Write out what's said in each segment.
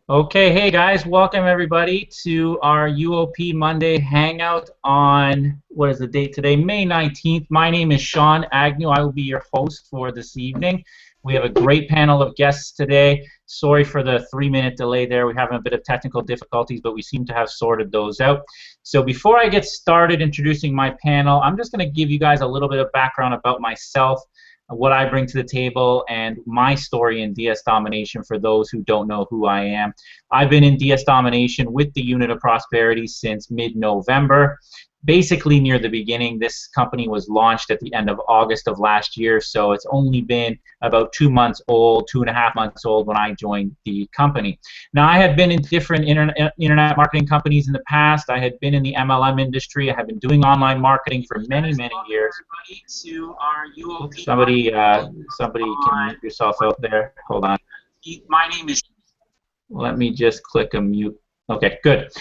Okay, hey guys, welcome everybody to our UOP Monday Hangout on, what is the date today? May 19th. My name is Sean Agnew. I will be your host for this evening. We have a great panel of guests today. Sorry for the 3-minute delay there. We're having a bit of technical difficulties, but we seem to have sorted those out. So before I get started introducing my panel, I'm just going to give you guys a little bit of background about myself, what I bring to the table, and my story in DS Domination for those who don't know who I am. I've been in DS Domination with the Unit of Prosperity since mid-November. Basically near the beginning. This company was launched at the end of August of last year, so it's only been about 2 months old, 2.5 months old when I joined the company. Now, I had been in different internet marketing companies in the past. I had been in the MLM industry. I have been doing online marketing for many, many years. Somebody can mute yourself out there. Hold on. My name is. Let me just click a mute. Okay, good.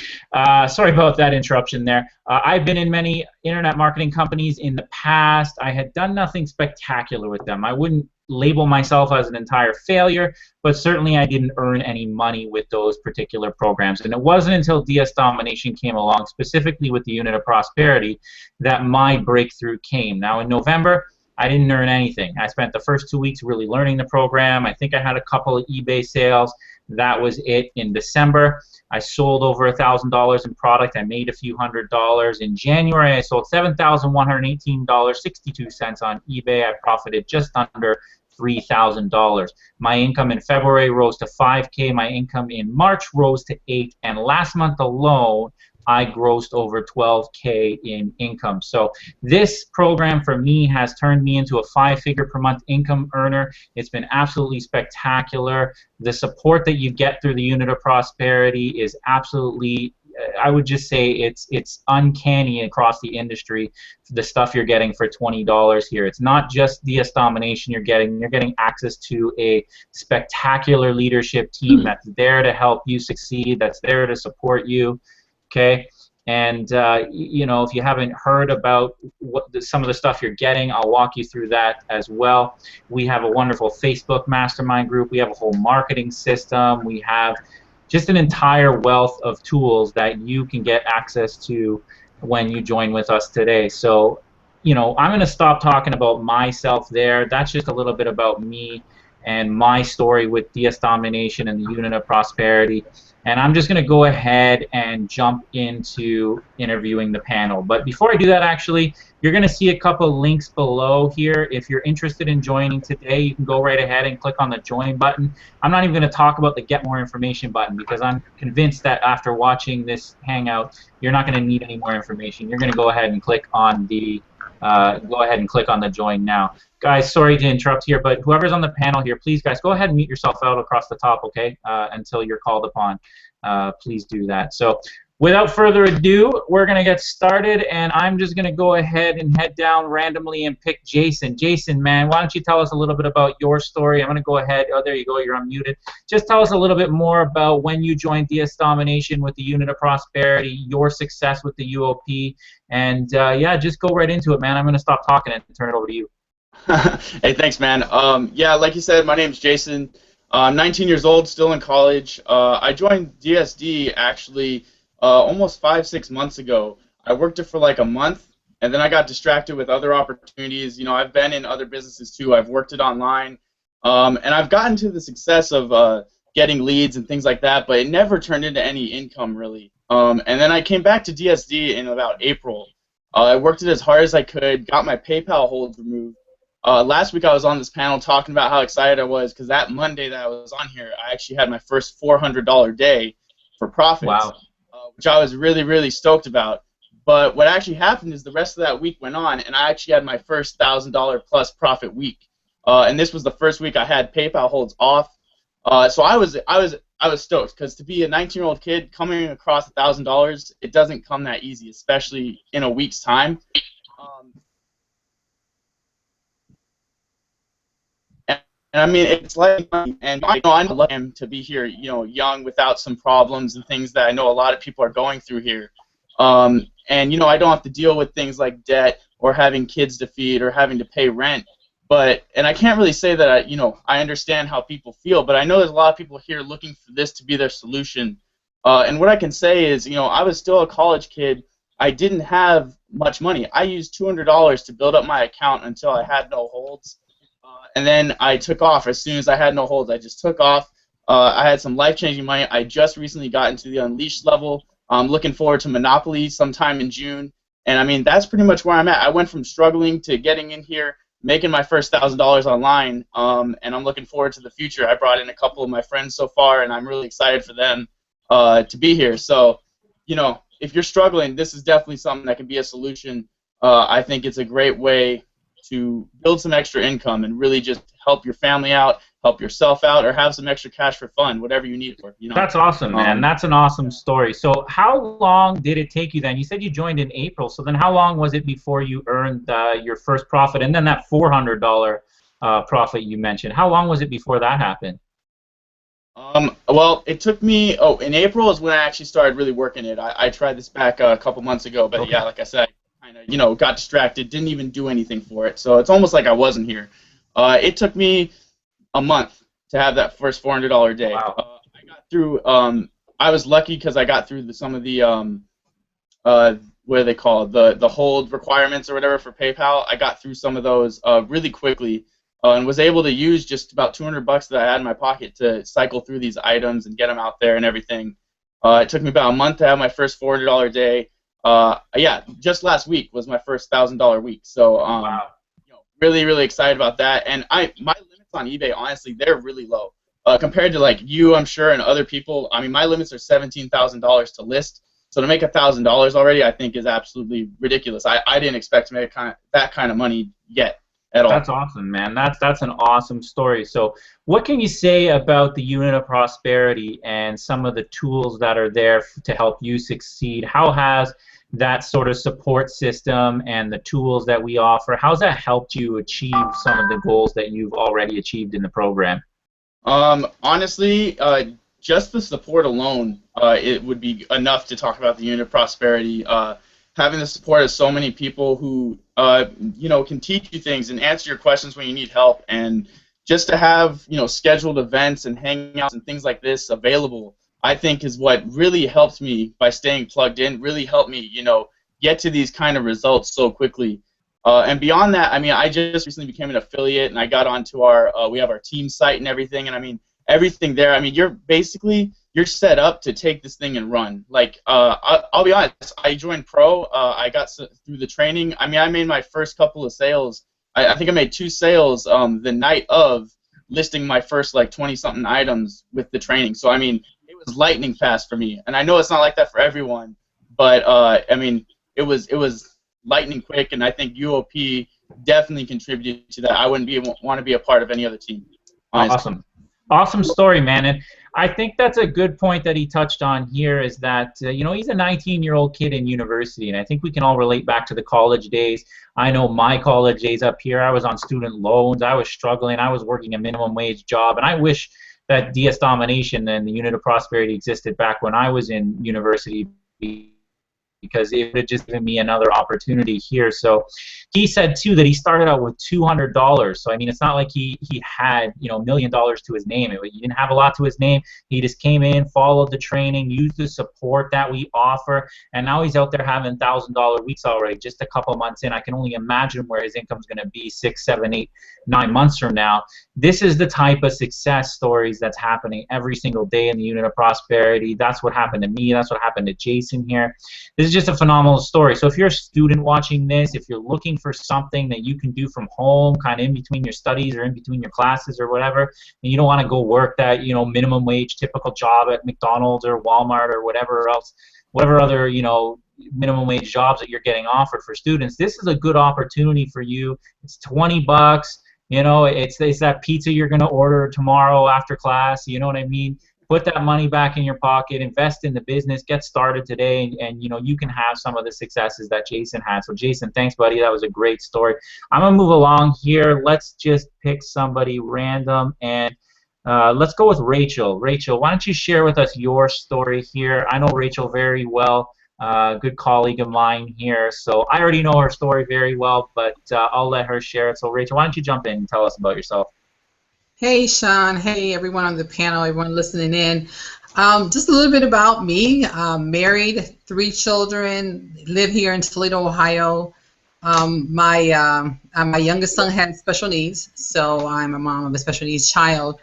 Sorry about that interruption there. I've been in many internet marketing companies in the past. I had done nothing spectacular with them. I wouldn't label myself as an entire failure, but certainly I didn't earn any money with those particular programs. And it wasn't until DS Domination came along, specifically with the Unit of Prosperity, that my breakthrough came. Now, in November, I didn't earn anything. I spent the first 2 weeks really learning the program. I think I had a couple of eBay sales. That was it. In December, I sold over $1,000 in product. I made a few $100s. In January, I sold $7,118.62 on eBay. I profited just under $3,000. My income in February rose to $5K. My income in March rose to $8K. And last month alone, I grossed over $12K in income. So this program for me has turned me into a 5-figure per month income earner. It's been absolutely spectacular. The support that you get through the Unit of Prosperity is absolutely, I would just say it's uncanny across the industry, the stuff you're getting for $20 here. It's not just DS Domination you're getting access to a spectacular leadership team that's there to help you succeed, that's there to support you. Okay, and you know, if you haven't heard about some of the stuff you're getting, I'll walk you through that as well. We have a wonderful Facebook mastermind group. We have a whole marketing system. We have just an entire wealth of tools that you can get access to when you join with us today. So, you know, I'm going to stop talking about myself there. That's just a little bit about me and my story with DS Domination and the Unit of Prosperity. And I'm just going to go ahead and jump into interviewing the panel. But before I do that, actually, you're going to see a couple links below here. If you're interested in joining today, you can go right ahead and click on the join button. I'm not even going to talk about the get more information button because I'm convinced that after watching this hangout, you're not going to need any more information. You're going to go ahead and click on the join now. Guys, sorry to interrupt here, but whoever's on the panel here, please, guys, go ahead and mute yourself out across the top, okay, until you're called upon. Please do that. So without further ado, we're going to get started, and I'm just going to go ahead and head down randomly and pick Jason. Jason, man, why don't you tell us a little bit about your story? I'm going to go ahead. Oh, there you go. You're unmuted. Just tell us a little bit more about when you joined DS Domination with the Unit of Prosperity, your success with the UOP, and yeah, just go right into it, man. I'm going to stop talking and turn it over to you. Hey, thanks, man. Yeah, like you said, my name's Jason. I'm 19 years old, still in college. I joined DSD actually almost 5-6 months ago. I worked it for like a month, and then I got distracted with other opportunities. You know, I've been in other businesses too. I've worked it online, and I've gotten to the success of getting leads and things like that, but it never turned into any income really. And then I came back to DSD in about April. I worked it as hard as I could, got my PayPal hold removed. Last week I was on this panel talking about how excited I was because that Monday that I was on here, I actually had my first $400 day for profits, Wow. Which I was really, really stoked about. But what actually happened is the rest of that week went on, and I actually had my first $1,000 plus profit week. And this was the first week I had PayPal holds off. So I was stoked because to be a 19-year-old kid coming across $1,000, it doesn't come that easy, especially in a week's time. And I mean, it's like, and I know I'm lucky to be here, you know, young without some problems and things that I know a lot of people are going through here. And, you know, I don't have to deal with things like debt or having kids to feed or having to pay rent. And I can't really say that I understand how people feel, but I know there's a lot of people here looking for this to be their solution. And what I can say is, I was still a college kid. I didn't have much money. I used $200 to build up my account until I had no holds, and then I took off as soon as I had no holds. I just took off. I had some life-changing money. I just recently got into the Unleashed level. I'm looking forward to Monopoly sometime in June. And I mean, that's pretty much where I'm at. I went from struggling to getting in here, making my first $1,000 online, and I'm looking forward to the future. I brought in a couple of my friends so far, and I'm really excited for them to be here. So, if you're struggling, this is definitely something that can be a solution. I think it's a great way to build some extra income and really just help your family out, help yourself out, or have some extra cash for fun, whatever you need it for. That's awesome, man. That's an awesome story. So how long did it take you then? You said you joined in April, so then how long was it before you earned your first profit, and then that $400 profit you mentioned? How long was it before that happened? Well, it took me, in April is when I actually started really working it. I tried this back a couple months ago, but yeah, like I said, I kind of, got distracted, didn't even do anything for it. So it's almost like I wasn't here. It took me a month to have that first $400 day. Wow. I got through, I was lucky because I got through some of the, what do they call it, the hold requirements or whatever for PayPal. I got through some of those really quickly. And was able to use just about $200 that I had in my pocket to cycle through these items and get them out there and everything. It took me about a month to have my first $400 day. Yeah, just last week was my first $1,000 week. So, Wow. Really, really excited about that. And my limits on eBay, honestly, they're really low compared to like you, I'm sure, and other people. I mean, my limits are $17,000 to list. So to make $1,000 already, I think is absolutely ridiculous. I didn't expect to make that kind of money yet. That's awesome, man. That's an awesome story. So what can you say about the unit of prosperity and some of the tools that are there to help you succeed? How has that sort of support system and the tools that we offer, how's that helped you achieve some of the goals that you've already achieved in the program? Honestly, just the support alone, it would be enough to talk about the unit of prosperity. Having the support of so many people who can teach you things and answer your questions when you need help, and just to have scheduled events and hangouts and things like this available, I think is what really helped me by staying plugged in. Really helped me get to these kind of results so quickly. And beyond that, I mean, I just recently became an affiliate, and I got onto we have our team site and everything, and I mean everything there. I mean, you're set up to take this thing and run. Like, I'll be honest, I joined Pro. I got through the training. I mean, I made my first couple of sales. I think I made 2 sales the night of listing my first, like, 20-something items with the training. So, I mean, it was lightning fast for me. And I know it's not like that for everyone, but, I mean, it was lightning quick, and I think UOP definitely contributed to that. I wouldn't want to be a part of any other team, honestly. Awesome story, man. And I think that's a good point that he touched on here, is that he's a 19-year-old kid in university, and I think we can all relate back to the college days. I know my college days up here, I was on student loans, I was struggling, I was working a minimum wage job, and I wish that DS Domination and the unit of prosperity existed back when I was in university, because it would have just given me another opportunity here. So he said too that he started out with $200. So I mean, it's not like he had $1 million to his name. He didn't have a lot to his name. He just came in, followed the training, used the support that we offer, and now he's out there having $1,000 weeks already, just a couple months in. I can only imagine where his income's going to be 6, 7, 8, 9 months from now. This is the type of success stories that's happening every single day in the unit of prosperity. That's what happened to me. That's what happened to Jason here. This is just a phenomenal story. So if you're a student watching this, if you're looking for something that you can do from home, kind of in between your studies or in between your classes or whatever, and you don't want to go work that minimum wage typical job at McDonald's or Walmart or whatever else, whatever other minimum wage jobs that you're getting offered for students, this is a good opportunity for you. It's $20. It's that pizza you're going to order tomorrow after class. You know what I mean? Put that money back in your pocket, invest in the business, get started today, and you can have some of the successes that Jason had. So Jason, thanks, buddy. That was a great story. I'm going to move along here. Let's just pick somebody random, and let's go with Rachel. Rachel, why don't you share with us your story here? I know Rachel very well. good colleague of mine here. So I already know her story very well, but I'll let her share it. So Rachel, why don't you jump in and tell us about yourself? Hey, Sean. Hey, everyone on the panel, everyone listening in. Just a little bit about me. Married, 3 children, live here in Toledo, Ohio. My youngest son has special needs, so I'm a mom of a special needs child.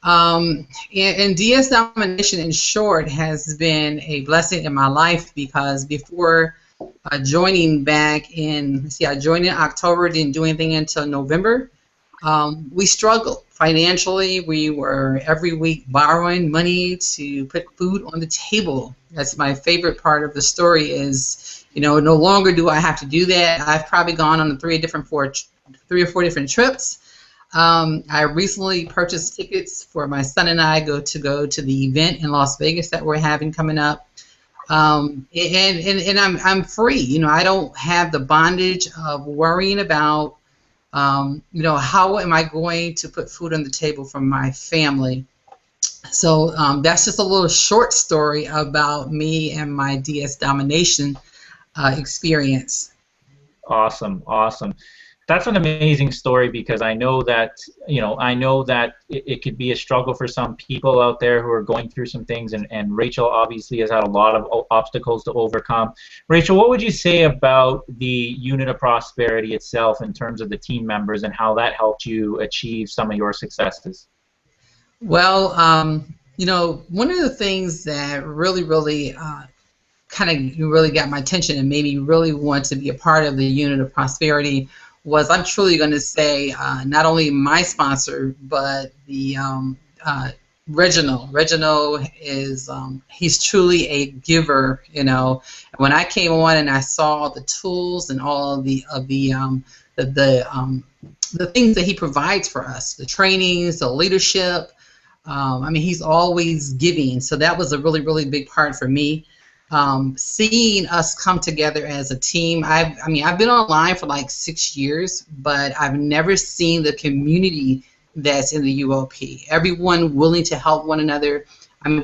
And DS Domination, in short, has been a blessing in my life because before joining back in, I joined in October, didn't do anything until November. We struggled financially. We were every week borrowing money to put food on the table. That's my favorite part of the story is, no longer do I have to do that. I've probably gone on 3 or 4 different trips. I recently purchased tickets for my son and I go to the event in Las Vegas that we're having coming up. And I'm free. I don't have the bondage of worrying about how am I going to put food on the table for my family? So that's just a little short story about me and my DS Domination experience. Awesome, awesome. That's an amazing story because I know that it could be a struggle for some people out there who are going through some things, and Rachel obviously has had a lot of obstacles to overcome. Rachel, what would you say about the Unit of Prosperity itself in terms of the team members and how that helped you achieve some of your successes? Well, one of the things that really kind of really got my attention and made me really want to be a part of the Unit of Prosperity was, I'm truly going to say, not only my sponsor, but the Reginald. Reginald is, he's truly a giver, When I came on and I saw the tools and all of the things that he provides for us, the trainings, the leadership, he's always giving. So that was a really big part for me. Seeing us come together as a team. I've been online for like 6 years, but I've never seen the community that's in the UOP. Everyone willing to help one another.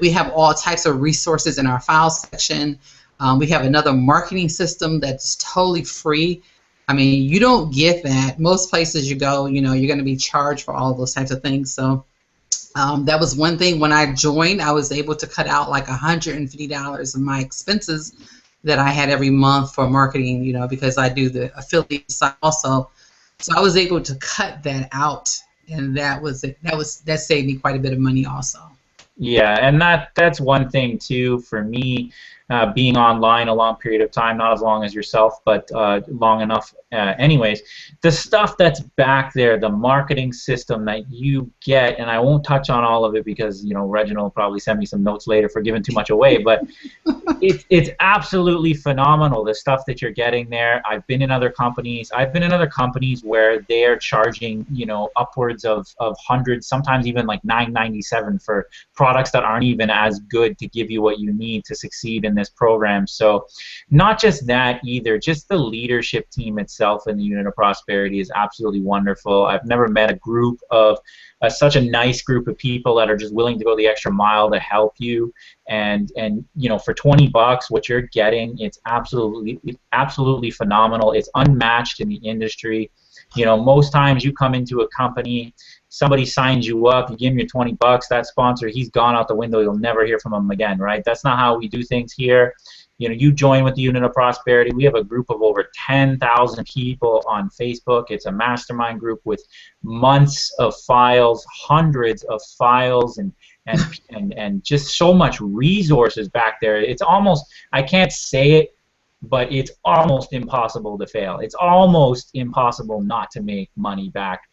We have all types of resources in our file section. We have another marketing system that's totally free. You don't get that. Most places you go, you're going to be charged for all of those types of things. So that was one thing. When I joined, I was able to cut out like $150 of my expenses that I had every month for marketing, because I do the affiliate side also. So I was able to cut that out, and that saved me quite a bit of money also. Yeah, and that's one thing too for me, being online a long period of time, not as long as yourself, but long enough anyways. The stuff that's back there, the marketing system that you get, and I won't touch on all of it because Reginald will probably send me some notes later for giving too much away, but it's absolutely phenomenal, the stuff that you're getting there. I've been in other companies. Where they're charging upwards of hundreds, sometimes even like $9.97 for products that aren't even as good to give you what you need to succeed in this program. So not just that either, just the leadership team itself in the Unit of Prosperity is absolutely wonderful. I've never met a group of such a nice group of people that are just willing to go the extra mile to help you, and for $20 what you're getting, it's absolutely phenomenal. It's unmatched in the industry. Most times you come into a company, somebody signs you up, you give him your $20, that sponsor, he's gone out the window, you'll never hear from him again, right? That's not how we do things here. You join with the Unit of Prosperity. We have a group of over 10,000 people on Facebook. It's a mastermind group with months of files, hundreds of files, and just so much resources back there. It's almost, I can't say it, but it's almost impossible to fail. It's almost impossible not to make money back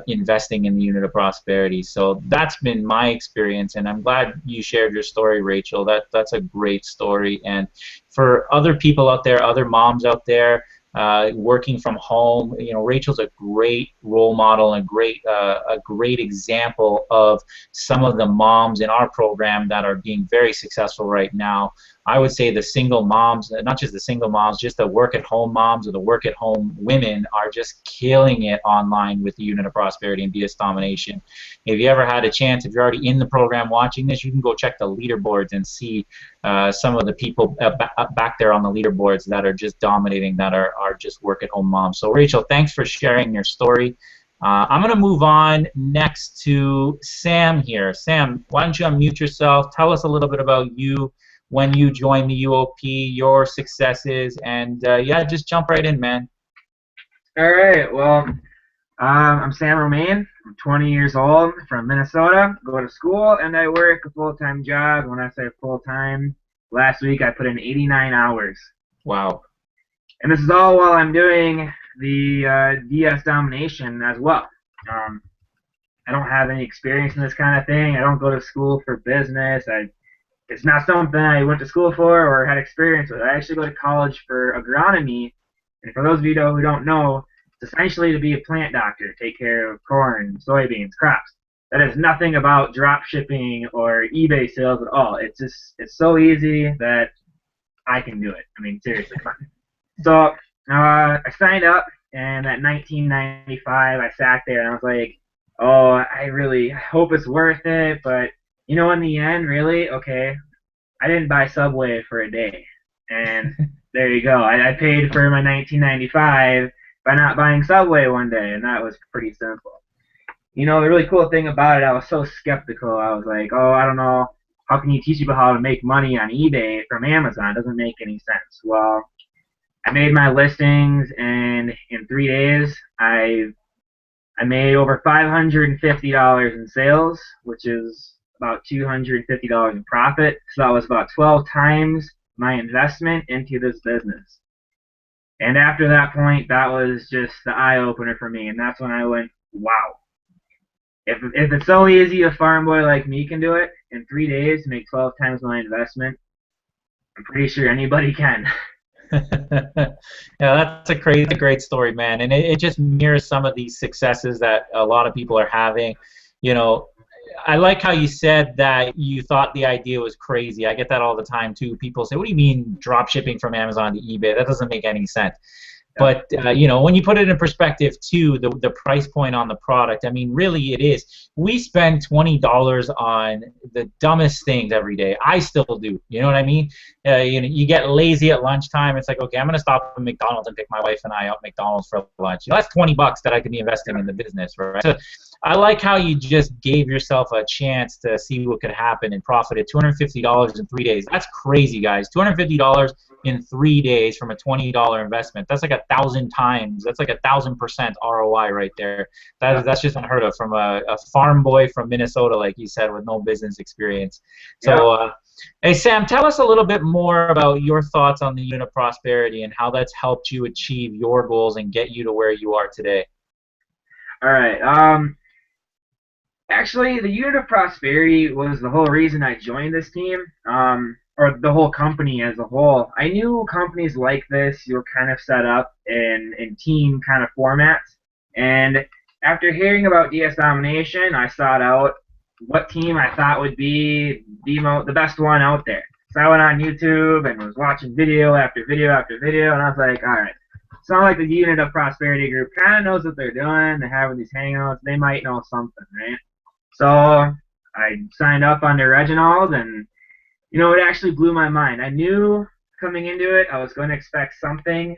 investing in the Unit of Prosperity. So that's been my experience, and I'm glad you shared your story, Rachel. That's a great story. And for other people out there, other moms out there, working from home. You know, Rachel's a great role model and a great example of some of the moms in our program that are being very successful right now. I would say the single moms, not just the single moms, just the work-at-home moms or the work-at-home women are just killing it online with the Unit of Prosperity and DS Domination. If you ever had a chance, if you're already in the program watching this, you can go check the leaderboards and see some of the people back there on the leaderboards that are just dominating, that are just work-at-home moms. So Rachel, thanks for sharing your story. I'm going to move on next to Sam here. Sam, why don't you unmute yourself? Tell us a little bit about you, when you joined the UOP, your successes, and yeah, just jump right in, man. All right. Well, I'm Sam Romaine. I'm 20 years old, from Minnesota. Go to school, and I work a full-time job. When I say full-time, last week I put in 89 hours. Wow. And this is all while I'm doing the DS Domination as well. I don't have any experience in this kind of thing. I don't go to school for business. It's not something I went to school for or had experience with. I actually go to college for agronomy. And for those of you who don't know, it's essentially to be a plant doctor, take care of corn, soybeans, crops. That is nothing about drop shipping or eBay sales at all. It's so easy that I can do it. I mean, seriously, come on. So I signed up, and at 1995, I sat there and I was like, oh, I really hope it's worth it, but you know, in the end, really, okay, I didn't buy Subway for a day, and there you go. I paid for my 1995 by not buying Subway one day, and that was pretty simple. You know, the really cool thing about it, I was so skeptical. I was like, oh, I don't know, how can you teach people how to make money on eBay from Amazon? It doesn't make any sense. Well, I made my listings, and in 3 days, I made over $550 in sales, which is about $250 in profit. So that was about 12 times my investment into this business. And after that point, that was just the eye-opener for me. And that's when I went, wow. If it's so easy, a farm boy like me can do it in 3 days to make 12 times my investment, I'm pretty sure anybody can. Yeah, that's a great story, man. And it just mirrors some of these successes that a lot of people are having. You know, I like how you said that you thought the idea was crazy. I get that all the time too. People say, what do you mean drop shipping from Amazon to eBay? That doesn't make any sense. But you know, when you put it in perspective too, the price point on the product, I mean, really it is. We spend $20 on the dumbest things every day. I still do. You know what I mean? You know, you get lazy at lunchtime. It's like, okay, I'm gonna stop at McDonald's and pick my wife and I out McDonald's for lunch. You know, that's $20 that I could be investing in the business, right? So I like how you just gave yourself a chance to see what could happen and profited $250 in 3 days. That's crazy, guys. $250 in 3 days from a $20 investment. That's like 1,000 times. That's like 1,000% ROI right there. That's just unheard of from a farm boy from Minnesota, like you said, with no business experience. So, hey, Sam, tell us a little bit more about your thoughts on the Unit of Prosperity and how that's helped you achieve your goals and get you to where you are today. All right. Actually, the Unit of Prosperity was the whole reason I joined this team, or the whole company as a whole. I knew companies like this were kind of set up in team kind of formats, and after hearing about DS Domination, I sought out what team I thought would be the best one out there. So I went on YouTube and was watching video after video after video, and I was like, all right, sounds like the Unit of Prosperity group kind of knows what they're doing. They're having these hangouts. They might know something, right? So I signed up under Reginald, and you know, it actually blew my mind. I knew coming into it I was going to expect something.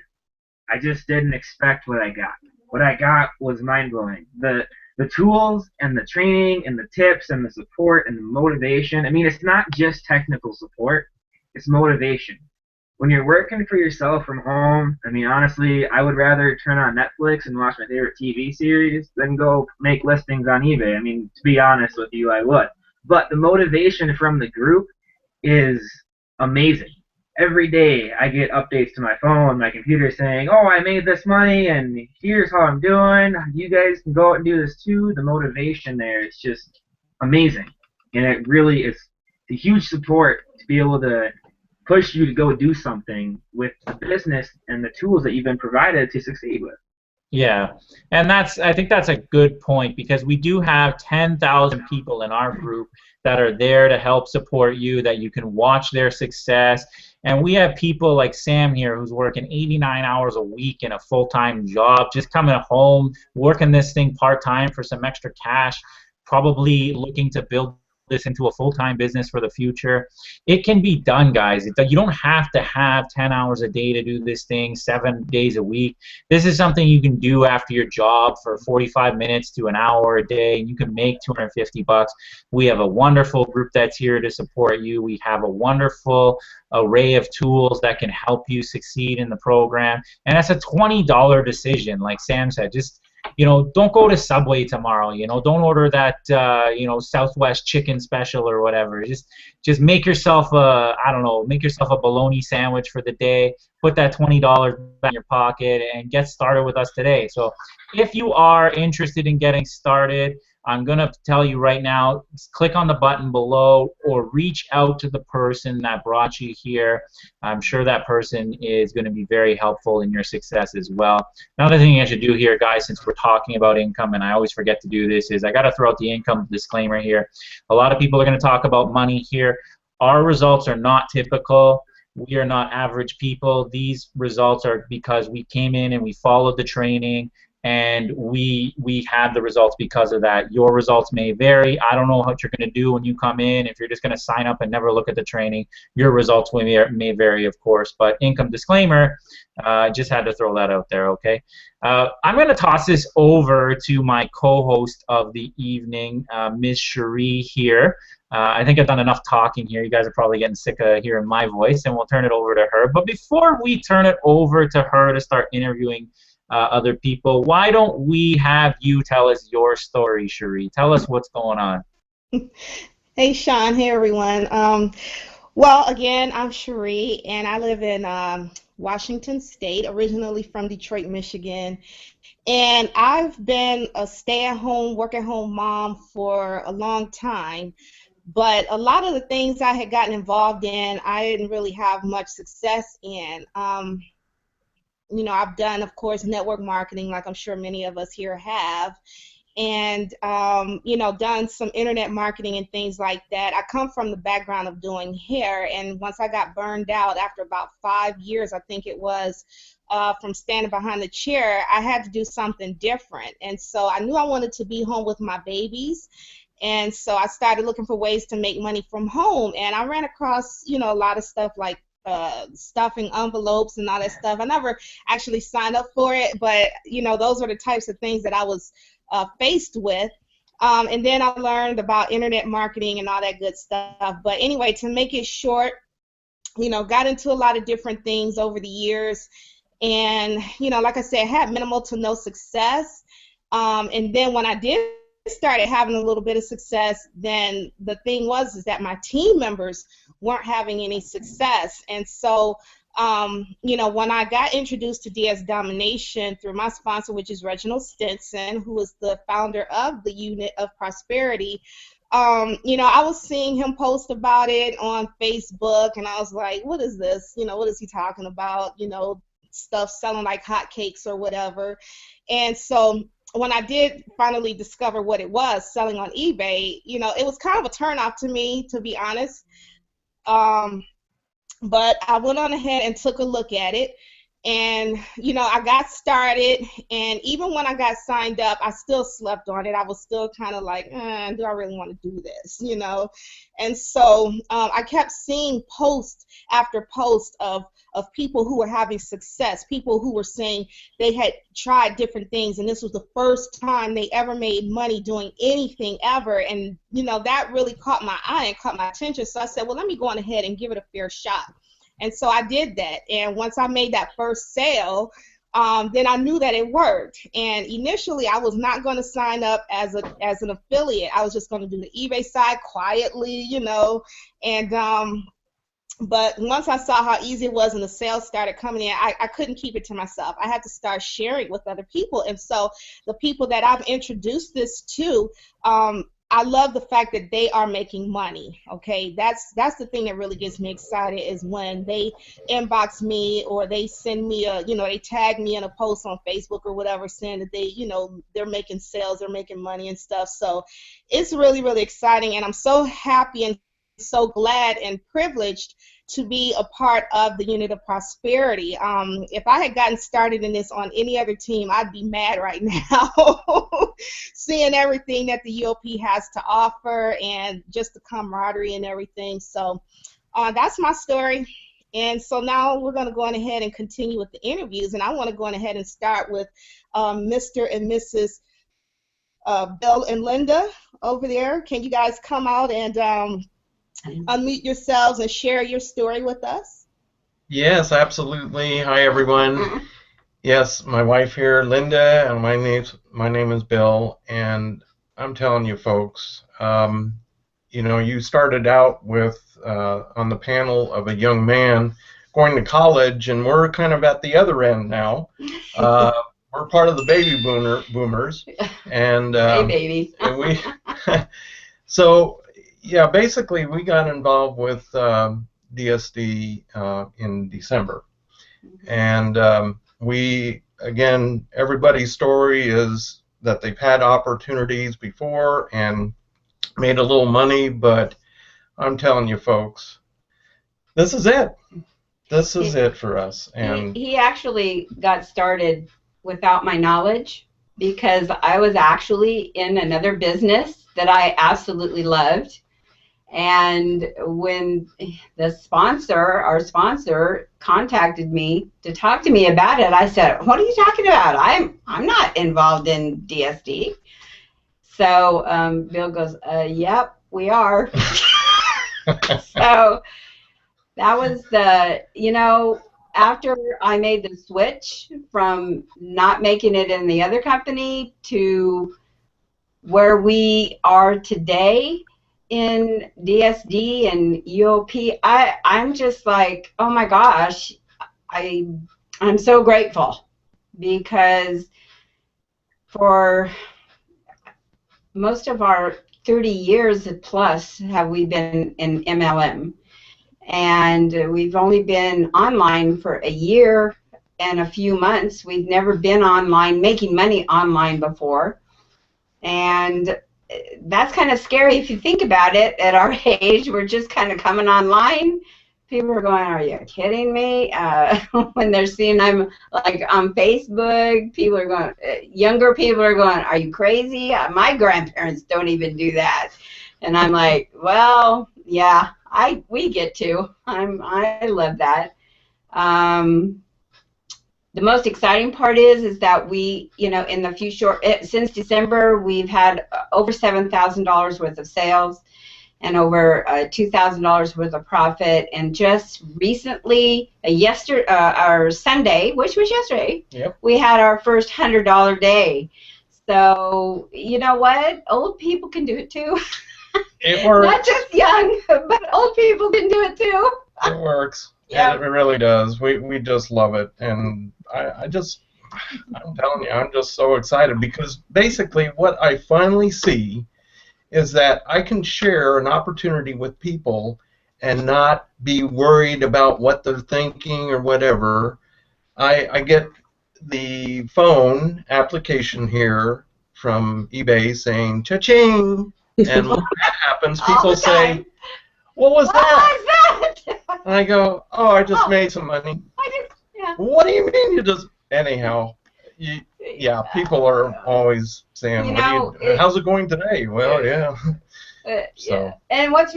I just didn't expect what I got. What I got was mind-blowing. The tools and the training and the tips and the support and the motivation. I mean, it's not just technical support. It's motivation. When you're working for yourself from home, I mean, honestly, I would rather turn on Netflix and watch my favorite TV series than go make listings on eBay. I mean, to be honest with you, I would. But the motivation from the group is amazing. Every day I get updates to my phone, my computer saying, oh, I made this money and here's how I'm doing. You guys can go out and do this too. The motivation there is just amazing. And it really is a huge support to be able to push you to go do something with the business and the tools that you've been provided to succeed with. Yeah, and I think that's a good point, because we do have 10,000 people in our group that are there to help support you, that you can watch their success. And we have people like Sam here, who's working 89 hours a week in a full-time job, just coming home, working this thing part-time for some extra cash, probably looking to build this into a full-time business for the future. It can be done, guys. You don't have to have 10 hours a day to do this thing 7 days a week. This is something you can do after your job for 45 minutes to an hour a day, and you can make $250. We have a wonderful group that's here to support you. We have a wonderful array of tools that can help you succeed in the program. And that's a $20 decision, like Sam said. Just don't go to Subway tomorrow. Don't order that Southwest chicken special or whatever. Just make yourself make yourself a bologna sandwich for the day. Put that $20 back in your pocket and get started with us today. So if you are interested in getting started, I'm going to tell you right now, click on the button below or reach out to the person that brought you here. I'm sure that person is going to be very helpful in your success as well. Another thing I should do here, guys, since we're talking about income, and I always forget to do this, is I got to throw out the income disclaimer here. A lot of people are going to talk about money here. Our results are not typical. We are not average people. These results are because we came in and we followed the training, and we have the results because of that. Your results may vary. I don't know what you're going to do when you come in. If you're just going to sign up and never look at the training, your results may vary, of course. But income disclaimer, just had to throw that out there, okay? I'm going to toss this over to my co-host of the evening, Ms. Cherie here. I think I've done enough talking here. You guys are probably getting sick of hearing my voice, and we'll turn it over to her. But before we turn it over to her to start interviewing other people, why don't we have you tell us your story, Cherie? Tell us what's going on. Hey, Sean. Hey, everyone. Well, again, I'm Cherie, and I live in Washington State, originally from Detroit, Michigan. And I've been a stay-at-home, work-at-home mom for a long time. But a lot of the things I had gotten involved in, I didn't really have much success in. I've done, of course, network marketing, like I'm sure many of us here have, and, done some internet marketing and things like that. I come from the background of doing hair, and once I got burned out after about 5 years, I think it was, from standing behind the chair, I had to do something different. And so I knew I wanted to be home with my babies. And so I started looking for ways to make money from home, and I ran across, a lot of stuff like stuffing envelopes and all that stuff. I never actually signed up for it, but those are the types of things that I was faced with. And then I learned about internet marketing and all that good stuff. But anyway, to make it short, got into a lot of different things over the years, and like I said, had minimal to no success. And then when I did started having a little bit of success, then the thing is that my team members weren't having any success. And so, when I got introduced to DS Domination through my sponsor, which is Reginald Stinson, who is the founder of the Unit of Prosperity, I was seeing him post about it on Facebook, and I was like, what is this? What is he talking about? Stuff selling like hotcakes or whatever. And so when I did finally discover what it was, selling on eBay, it was kind of a turnoff to me, to be honest. But I went on ahead and took a look at it, and I got started, and even when I got signed up, I still slept on it. I was still kind of like, do I really want to do this, And so I kept seeing post after post of people who were having success, people who were saying they had tried different things, and this was the first time they ever made money doing anything ever. And that really caught my eye and caught my attention. So I said, well, let me go on ahead and give it a fair shot. And so I did that. And once I made that first sale, then I knew that it worked. And initially, I was not going to sign up as an affiliate. I was just going to do the eBay side quietly, and but once I saw how easy it was and the sales started coming in, I couldn't keep it to myself. I had to start sharing with other people. And so the people that I've introduced this to, I love the fact that they are making money. Okay, that's the thing that really gets me excited, is when they inbox me or they send me a, they tag me in a post on Facebook or whatever, saying that they, they're making sales, they're making money and stuff. So it's really, really exciting, and I'm so happy and so glad and privileged to be a part of the Unit of Prosperity. If I had gotten started in this on any other team, I'd be mad right now, seeing everything that the UOP has to offer and just the camaraderie and everything. So that's my story. And so now we're going to go on ahead and continue with the interviews. And I want to go on ahead and start with Mr. and Mrs. Bill and Linda over there. Can you guys come out and unmute yourselves and share your story with us? Yes, absolutely. Hi, everyone. Yes, my wife here, Linda, and my name is Bill. And I'm telling you, folks, you started out with on the panel of a young man going to college, and we're kind of at the other end now. We're part of the baby boomers, and hey, baby. and we so. Yeah, basically we got involved with DSD in December, and everybody's story is that they've had opportunities before and made a little money, but I'm telling you, folks, this is it. This is it for us. And he actually got started without my knowledge, because I was actually in another business that I absolutely loved. And when our sponsor contacted me to talk to me about it, I said, "What are you talking about? I'm not involved in DSD." So Bill goes, "Yep, we are." So that was after I made the switch from not making it in the other company to where we are today in DSD and UOP, I'm just like, oh my gosh, I'm so grateful, because for most of our 30 years plus have we been in MLM, and we've only been online for a year and a few months. We've never been online making money online before, and that's kind of scary if you think about it. At our age, we're just kind of coming online. People are going, "Are you kidding me?" When they're seeing I'm like on Facebook, people are going, younger people are going, "Are you crazy?" My grandparents don't even do that, and I'm like, well, yeah, we get to. I love that. The most exciting part is that we, in the few since December, we've had over $7,000 worth of sales and over $2,000 worth of profit. And just recently, our Sunday, which was yesterday, yep, we had our first $100 day. So you know what? Old people can do it too. It works. Not just young, but old people can do it too. It works. Yeah, it really does. We just love it, and I'm telling you, I'm just so excited, because basically what I finally see is that I can share an opportunity with people and not be worried about what they're thinking or whatever. I get the phone application here from eBay saying cha-ching, and when that happens, people say, "What was that?" And I go, "Oh, I just made some money." What do you mean you just? Anyhow, yeah, people are always saying, "How's it going today?" Well, yeah. So. And what's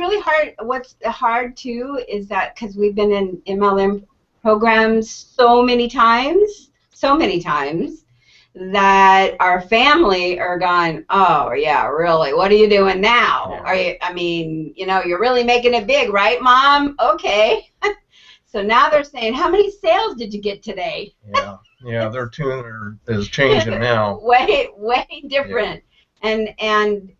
hard too, is that because we've been in MLM programs so many times, that our family are going, "Oh yeah, really? What are you doing now? Yeah. You're really making it big, right, Mom? Okay." So now they're saying, "How many sales did you get today?" Yeah, their tune is changing now. way different. Yeah. And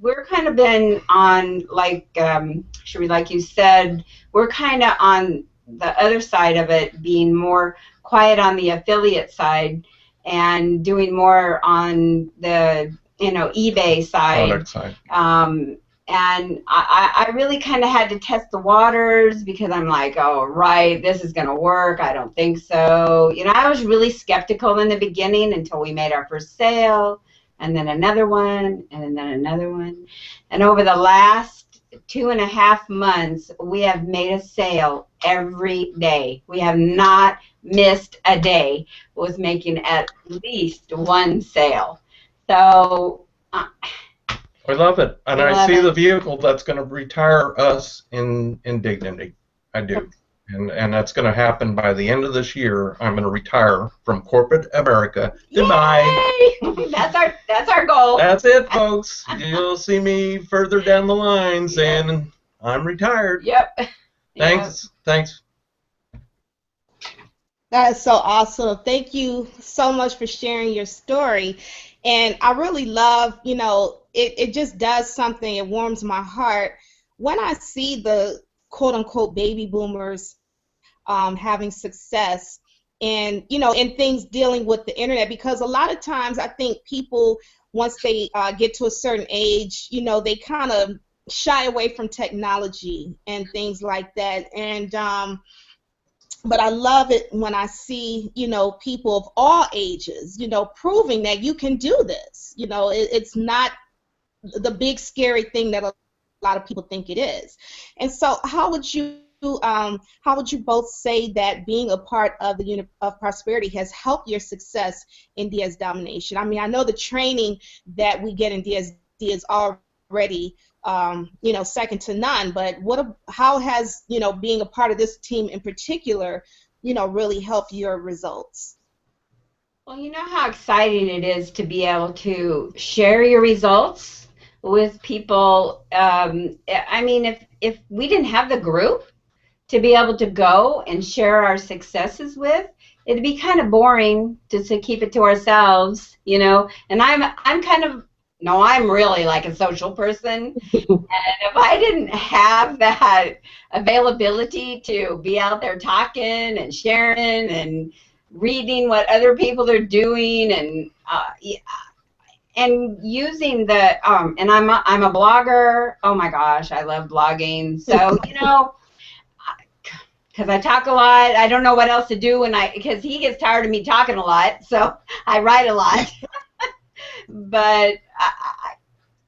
we're kind of been on, like Sheree, like you said, we're kind of on the other side of it, being more quiet on the affiliate side and doing more on the eBay side. Product side. And I really kind of had to test the waters because I'm like, oh, right, this is going to work. I don't think so. I was really skeptical in the beginning until we made our first sale, and then another one, and then another one. And over the last 2.5 months, we have made a sale every day. We have not missed a day with making at least one sale. So I love it, and I love see it. the vehicle that's going to retire us in dignity. I do, and that's going to happen by the end of this year. I'm going to retire from corporate America. Goodbye. Yay! That's our goal. That's it, folks. You'll see me further down the line saying I'm retired. Yep. Thanks. Thanks. That is so awesome. Thank you so much for sharing your story. And I really love, it just does something. It warms my heart when I see the quote unquote baby boomers having success and, in things dealing with the internet, because a lot of times I think people, once they get to a certain age, they kind of shy away from technology and things like that. And but I love it when I see, people of all ages, proving that you can do this. It's not the big scary thing that a lot of people think it is. And so how would you both say that being a part of the Unit of Prosperity has helped your success in DS Domination? I mean, I know the training that we get in DSD is already second to none, but how has, being a part of this team in particular, really helped your results? Well, you know how exciting it is to be able to share your results with people. I mean, if we didn't have the group to be able to go and share our successes with, it'd be kind of boring just to keep it to ourselves, And I'm kind of, no, I'm really like a social person, and if I didn't have that availability to be out there talking and sharing and reading what other people are doing and using the and I'm a blogger. Oh my gosh, I love blogging. So because I talk a lot, I don't know what else to do because he gets tired of me talking a lot, so I write a lot. But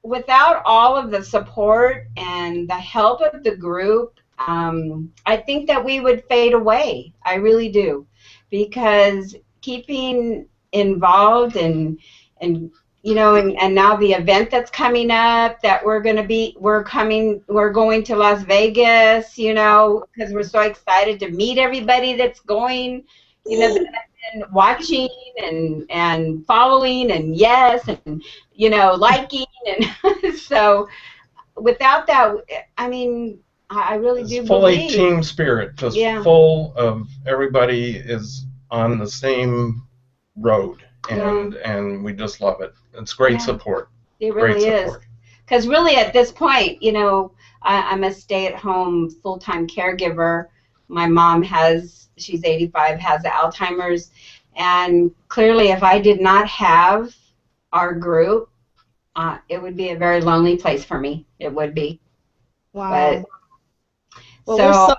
without all of the support and the help of the group, I think that we would fade away. I really do, because keeping involved and now the event that's coming up that we're going to Las Vegas, because we're so excited to meet everybody that's going, and watching and following and liking, and so without that, I mean, I really do fully believe team spirit, just full of everybody is on the same road, and we just love it. It's great support. It really is, because really at this point, I'm a stay-at-home full-time caregiver. My mom she's 85, has Alzheimer's, and clearly if I did not have our group, it would be a very lonely place for me. It would be. Wow. Well,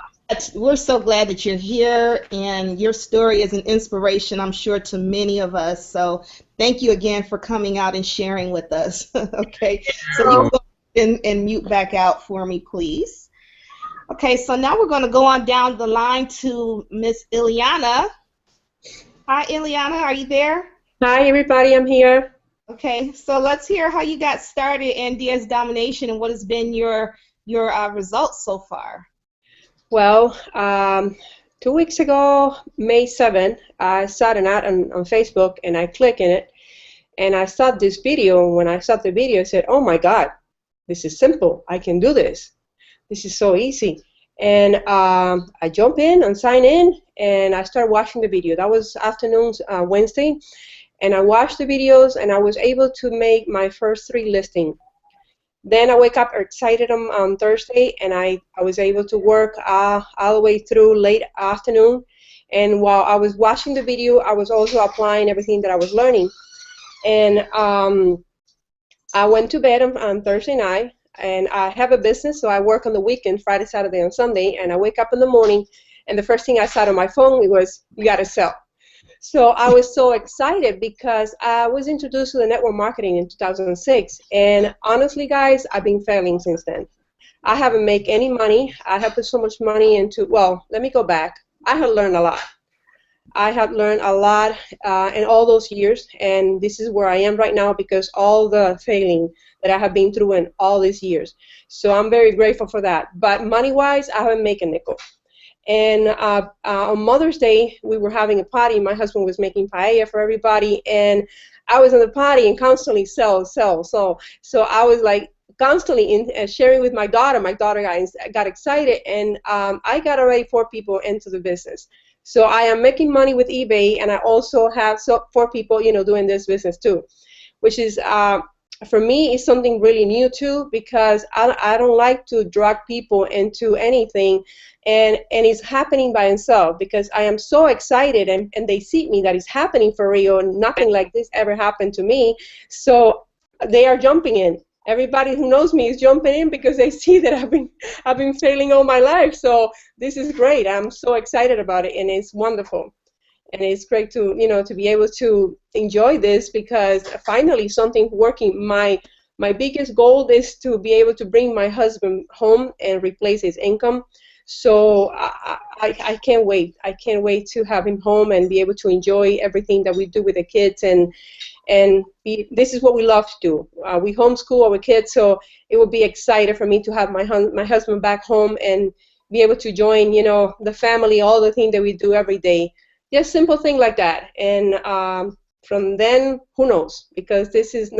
we're so glad that you're here, and your story is an inspiration, I'm sure, to many of us. So thank you again for coming out and sharing with us. Okay, so you can go and mute back out for me, please. Okay, so now we're going to go on down the line to Miss Ileana. Hi, Ileana, are you there? Hi, everybody, I'm here. Okay, so let's hear how you got started in DS Domination and what has been your results so far. Well, 2 weeks ago, May 7th, I saw an ad on Facebook, and I clicked in it, and I saw this video. And when I saw the video, I said, oh my God, this is simple. I can do this. This is so easy. And I jump in and sign in, and I start watching the video. That was afternoons, Wednesday, and I watched the videos, and I was able to make my first 3 listings. Then I wake up excited on Thursday, and I was able to work all the way through late afternoon. And while I was watching the video, I was also applying everything that I was learning. And I went to bed on Thursday night, and I have a business, so I work on the weekend, Friday, Saturday, and Sunday, and I wake up in the morning, and the first thing I saw on my phone was, you got to sell. So I was so excited because I was introduced to the network marketing in 2006, and honestly, guys, I've been failing since then. I haven't made any money. I have put so much money into, well, let me go back. I have learned a lot. I have learned a lot in all those years, and this is where I am right now because all the failing that I have been through in all these years. So I'm very grateful for that. But money-wise, I haven't made a nickel. And on Mother's Day, we were having a party. My husband was making paella for everybody, and I was in the party and constantly sell. So I was like constantly sharing with my daughter. My daughter got excited, and I got already 4 people into the business. So I am making money with eBay, and I also have 4 people, doing this business too, which is for me is something really new too, because I don't like to drag people into anything, and it's happening by itself because I am so excited, and they see me that it's happening for real, and nothing like this ever happened to me. So they are jumping in. Everybody who knows me is jumping in because they see that I've been failing all my life. So this is great. I'm so excited about it, and it's wonderful. And it's great to to be able to enjoy this because finally something's working. My biggest goal is to be able to bring my husband home and replace his income. So I can't wait. I can't wait to have him home and be able to enjoy everything that we do with the kids, and this is what we love to do. We homeschool our kids, so it will be exciting for me to have my husband back home and be able to join the family, all the things that we do every day. Just simple thing like that, and from then, who knows? Because this is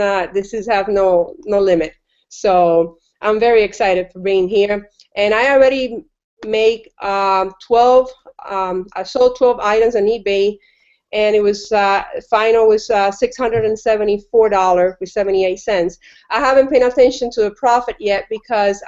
have no limit. So I'm very excited for being here, and I already make 12. I sold 12 items on eBay, and it was final was $674 with 78 cents. I haven't paid attention to the profit yet because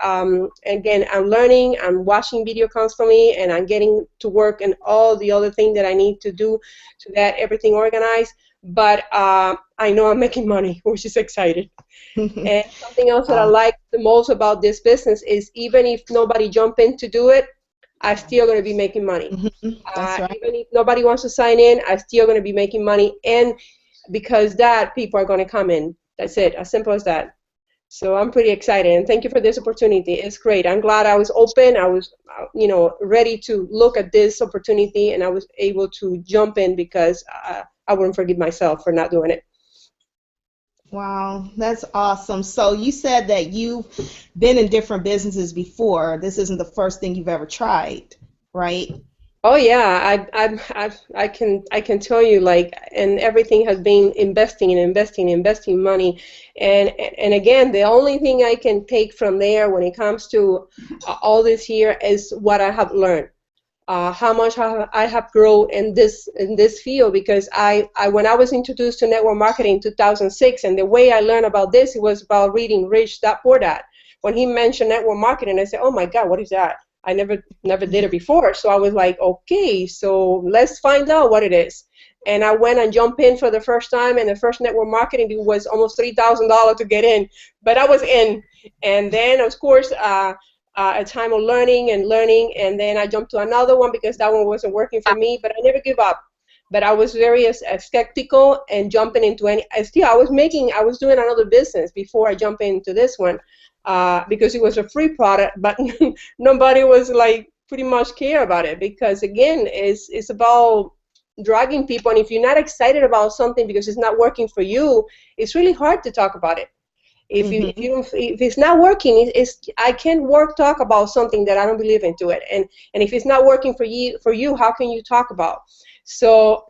again, I'm learning, I'm watching video constantly, and I'm getting to work and all the other things that I need to do to get everything organized. But I know I'm making money, which is exciting. And something else that I like the most about this business is even if nobody jump in to do it, I'm still going to be making money. That's right. Even if nobody wants to sign in, I'm still going to be making money. And because that, people are going to come in. That's it, as simple as that. So I'm pretty excited, and thank you for this opportunity. It's great. I'm glad I was open. I was, ready to look at this opportunity, and I was able to jump in because I wouldn't forgive myself for not doing it. Wow, that's awesome. So you said that you've been in different businesses before. This isn't the first thing you've ever tried, right? Oh yeah, I can tell you, like, and everything has been investing money, and again, the only thing I can take from there when it comes to all this here is what I have learned. How much I have grown in this field, because I when I was introduced to network marketing in 2006, and the way I learned about this, it was about reading Rich Dad Poor Dad. When he mentioned network marketing, I said, oh my God, what is that? I never did it before. So I was like, okay, so let's find out what it is. And I went and jumped in for the first time, and the first network marketing was almost $3,000 to get in, but I was in. And then of course a time of learning, and then I jumped to another one because that one wasn't working for me, but I never give up. But I was very skeptical and jumping into any. I was doing another business before I jumped into this one because it was a free product, but nobody was like pretty much care about it, because again, it's about dragging people, and if you're not excited about something because it's not working for you, it's really hard to talk about it. If it's not working, I can't talk about something that I don't believe into it, and if it's not working for you, how can you talk about? So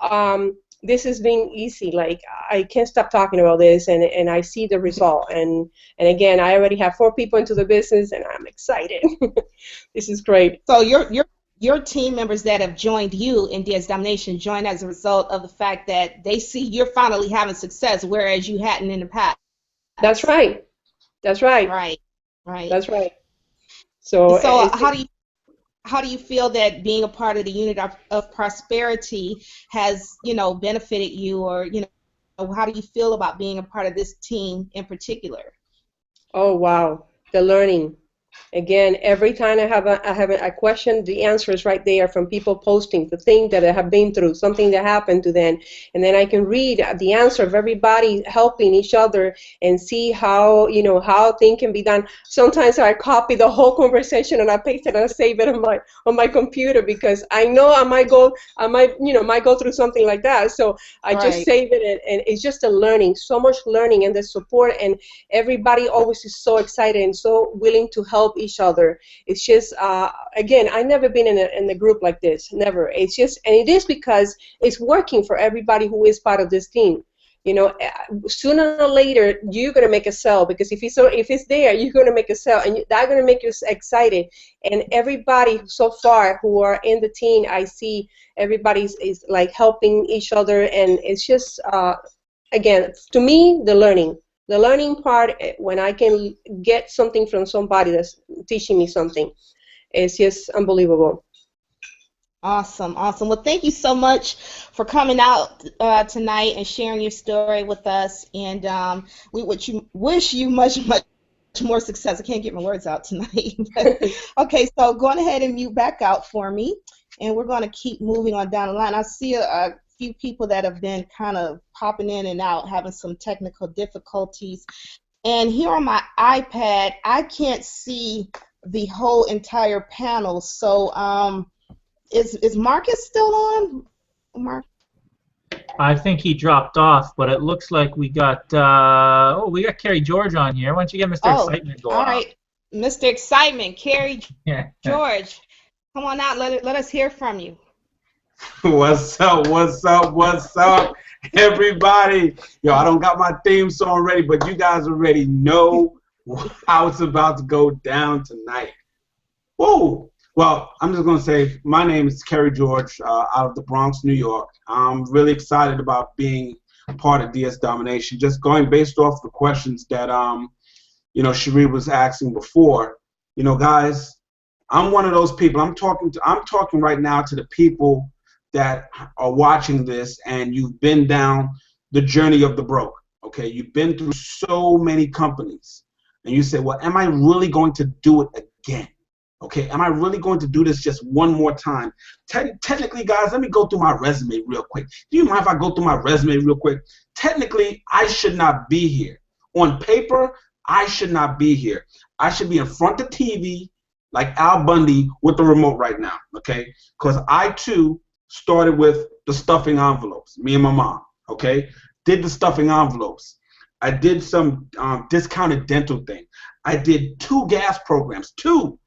this has been easy. Like, I can't stop talking about this, and I see the result, and again, I already have 4 people into the business, and I'm excited. This is great. So your team members that have joined you in DS Domination joined as a result of the fact that they see you're finally having success, whereas you hadn't in the past. That's right. That's right. Right. That's right. So how do you feel that being a part of the unit of prosperity has, benefited you, or, how do you feel about being a part of this team in particular? Oh wow, the learning. Again, every time I question, the answer is right there from people posting the thing that I have been through, something that happened to them, and then I can read the answer of everybody helping each other and see how how things can be done. Sometimes I copy the whole conversation and I paste it and I save it on my computer because I know I might go through something like that. So I just Right. save it and it's just a learning, so much learning and the support, and everybody always is so excited and so willing to help each other. It's just again, I've never been in a group like this, never. It's just, and it is because it's working for everybody who is part of this team. Sooner or later you're gonna make a sale, because if it's there, you're gonna make a sale, and that's gonna make you excited. And everybody so far who are in the team, I see everybody is like helping each other, and it's just again, to me, the learning part, when I can get something from somebody that's teaching me something, it's just unbelievable. Awesome, awesome. Well, thank you so much for coming out tonight and sharing your story with us. And we wish you much more success. I can't get my words out tonight. Okay, so go on ahead and mute back out for me, and we're going to keep moving on down the line. I see a few people that have been kind of popping in and out, having some technical difficulties. And here on my iPad, I can't see the whole entire panel. So is Marcus still on? Mark? I think he dropped off, but it looks like we got we got Carrie George on here. Why don't you get Mr. Excitement going all right. Mr. Excitement, Carrie on? George, come on out. Let us hear from you. What's up, everybody? Yo, I don't got my theme song ready, but you guys already know how it's about to go down tonight. Whoa! Well, I'm just going to say my name is Kerry George out of the Bronx, New York. I'm really excited about being part of DS Domination. Just going based off the questions that Cherie was asking before. Guys, I'm one of those people. I'm talking right now to the people that are watching this, and you've been down the journey of the broke. Okay, you've been through so many companies, and you say, well, am I really going to do it again? Okay, am I really going to do this just one more time? Technically, guys, let me go through my resume real quick. Do you mind if I go through my resume real quick? Technically, I should not be here. On paper, I should not be here. I should be in front of TV like Al Bundy with the remote right now, okay? Because I, too, started with the stuffing envelopes, me and my mom, okay? Did the stuffing envelopes. I did some discounted dental thing. I did 2 gas programs, two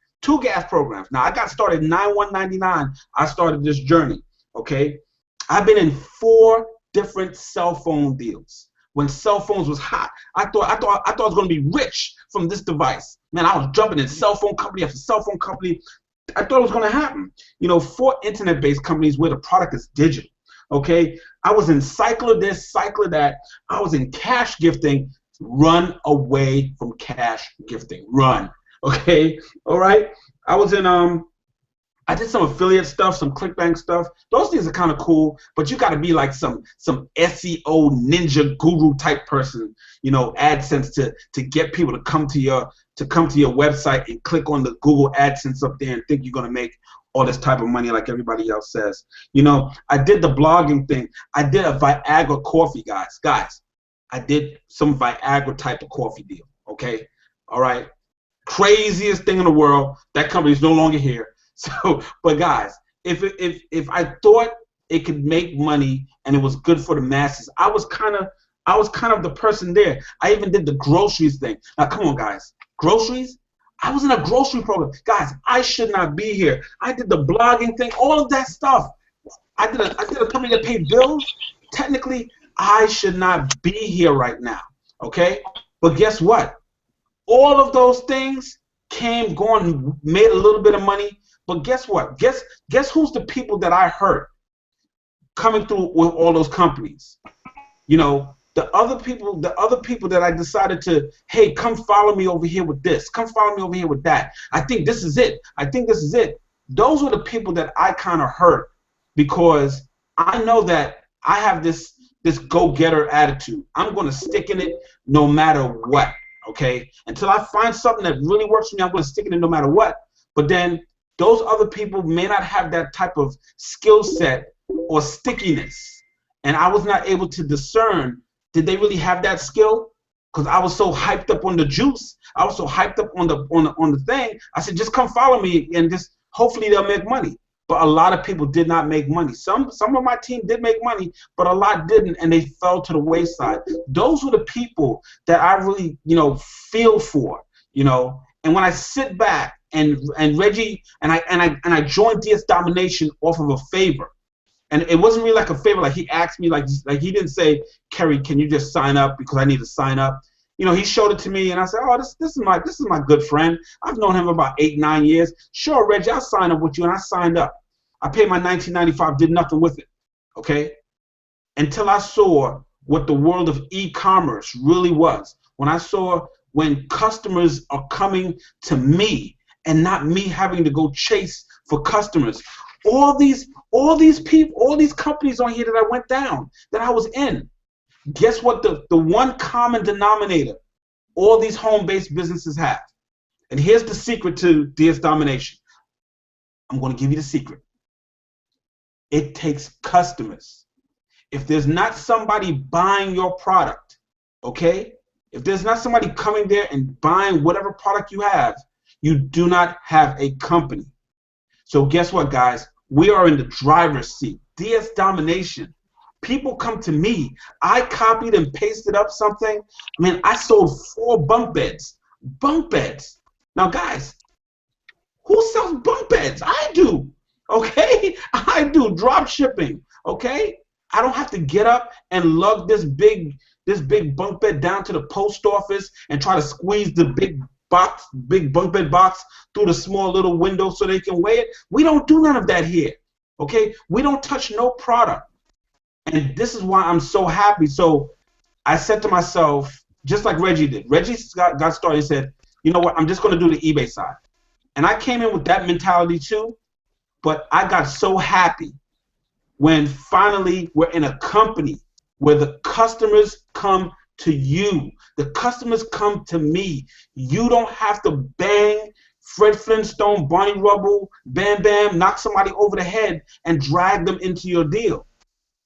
gas programs. Now, I got started 9/1/99. I started this journey, okay? I've been in 4 different cell phone deals. When cell phones was hot, I thought I was going to be rich from this device. Man, I was jumping in cell phone company after cell phone company. I thought it was going to happen. 4 internet-based companies where the product is digital, okay? I was in cycler this, cycler that. I was in cash gifting. Run away from cash gifting. Run, okay? All right? I was in, I did some affiliate stuff, some ClickBank stuff. Those things are kind of cool, but you got to be like some SEO ninja guru type person, AdSense to get people to come to your website and click on the Google AdSense up there and think you're gonna make all this type of money like everybody else says. I did the blogging thing. I did a Viagra coffee, guys. I did some Viagra type of coffee deal. Okay, all right. Craziest thing in the world. That company is no longer here. So, but guys, if I thought it could make money and it was good for the masses, I was kind of the person there. I even did the groceries thing. Now, come on, guys. Groceries? I was in a grocery program. Guys, I should not be here. I did the blogging thing, all of that stuff. I did a company that paid bills. Technically, I should not be here right now, okay? But guess what? All of those things came, gone, made a little bit of money. But guess what? Guess who's the people that I hurt coming through with all those companies? The other people that I decided to, hey, come follow me over here with this. Come follow me over here with that. I think this is it. Those were the people that I kind of hurt, because I know that I have this this go-getter attitude. I'm going to stick in it no matter what, okay? Until I find something that really works for me, I'm going to stick in it no matter what. But then those other people may not have that type of skill set or stickiness. And I was not able to discern, did they really have that skill? Because I was so hyped up on the juice. I was so hyped up on the thing. I said, just come follow me and just hopefully they'll make money. But a lot of people did not make money. Some of my team did make money, but a lot didn't, and they fell to the wayside. Those were the people that I really, feel for, And when I sit back and Reggie and I joined DS Domination off of a favor, and it wasn't really like a favor. Like he asked me, like he didn't say, Kerry, can you just sign up because I need to sign up. He showed it to me, and I said, oh, this is my good friend. I've known him about 8-9 years. Sure, Reggie, I'll sign up with you, and I signed up. I paid my $19.95, did nothing with it, okay? Until I saw what the world of e-commerce really was. When customers are coming to me and not me having to go chase for customers. All these people, all these companies on here that I went down, that I was in. Guess what the one common denominator all these home-based businesses have? And here's the secret to DS Domination. I'm going to give you the secret. It takes customers. If there's not somebody buying your product, okay? If there's not somebody coming there and buying whatever product you have, you do not have a company. So guess what, guys? We are in the driver's seat. DS Domination. People come to me. I copied and pasted up something. Man, I sold 4 bunk beds. Bunk beds. Now, guys, who sells bunk beds? I do. Okay? I do drop shipping. Okay? I don't have to get up and lug this big bunk bed down to the post office and try to squeeze the big bunk bed box through the small little window so they can weigh it. We don't do none of that here. Okay? We don't touch no product. And this is why I'm so happy. So I said to myself, just like Reggie did. Reggie got started and said, you know what, I'm just going to do the eBay side. And I came in with that mentality too, but I got so happy when finally we're in a company where the customers come to you. The customers come to me. You don't have to bang Fred Flintstone, Barney Rubble, Bam Bam, knock somebody over the head and drag them into your deal.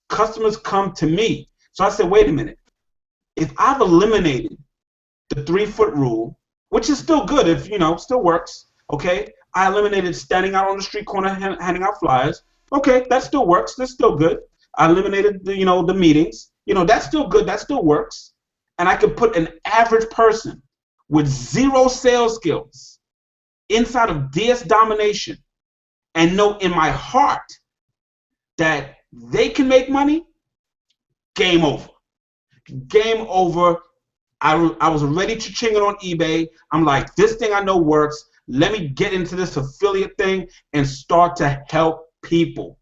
Customers come to me. So I said, wait a minute. If I've eliminated the 3-foot rule, which is still good if, still works, okay? I eliminated standing out on the street corner handing out flyers. Okay, that still works. That's still good. I eliminated the, the meetings. That's still good. That still works. And I could put an average person with 0 sales skills inside of DS Domination and know in my heart that they can make money. Game over. Game over. I was already cha-chinging on eBay. I'm like, this thing I know works. Let me get into this affiliate thing and start to help people.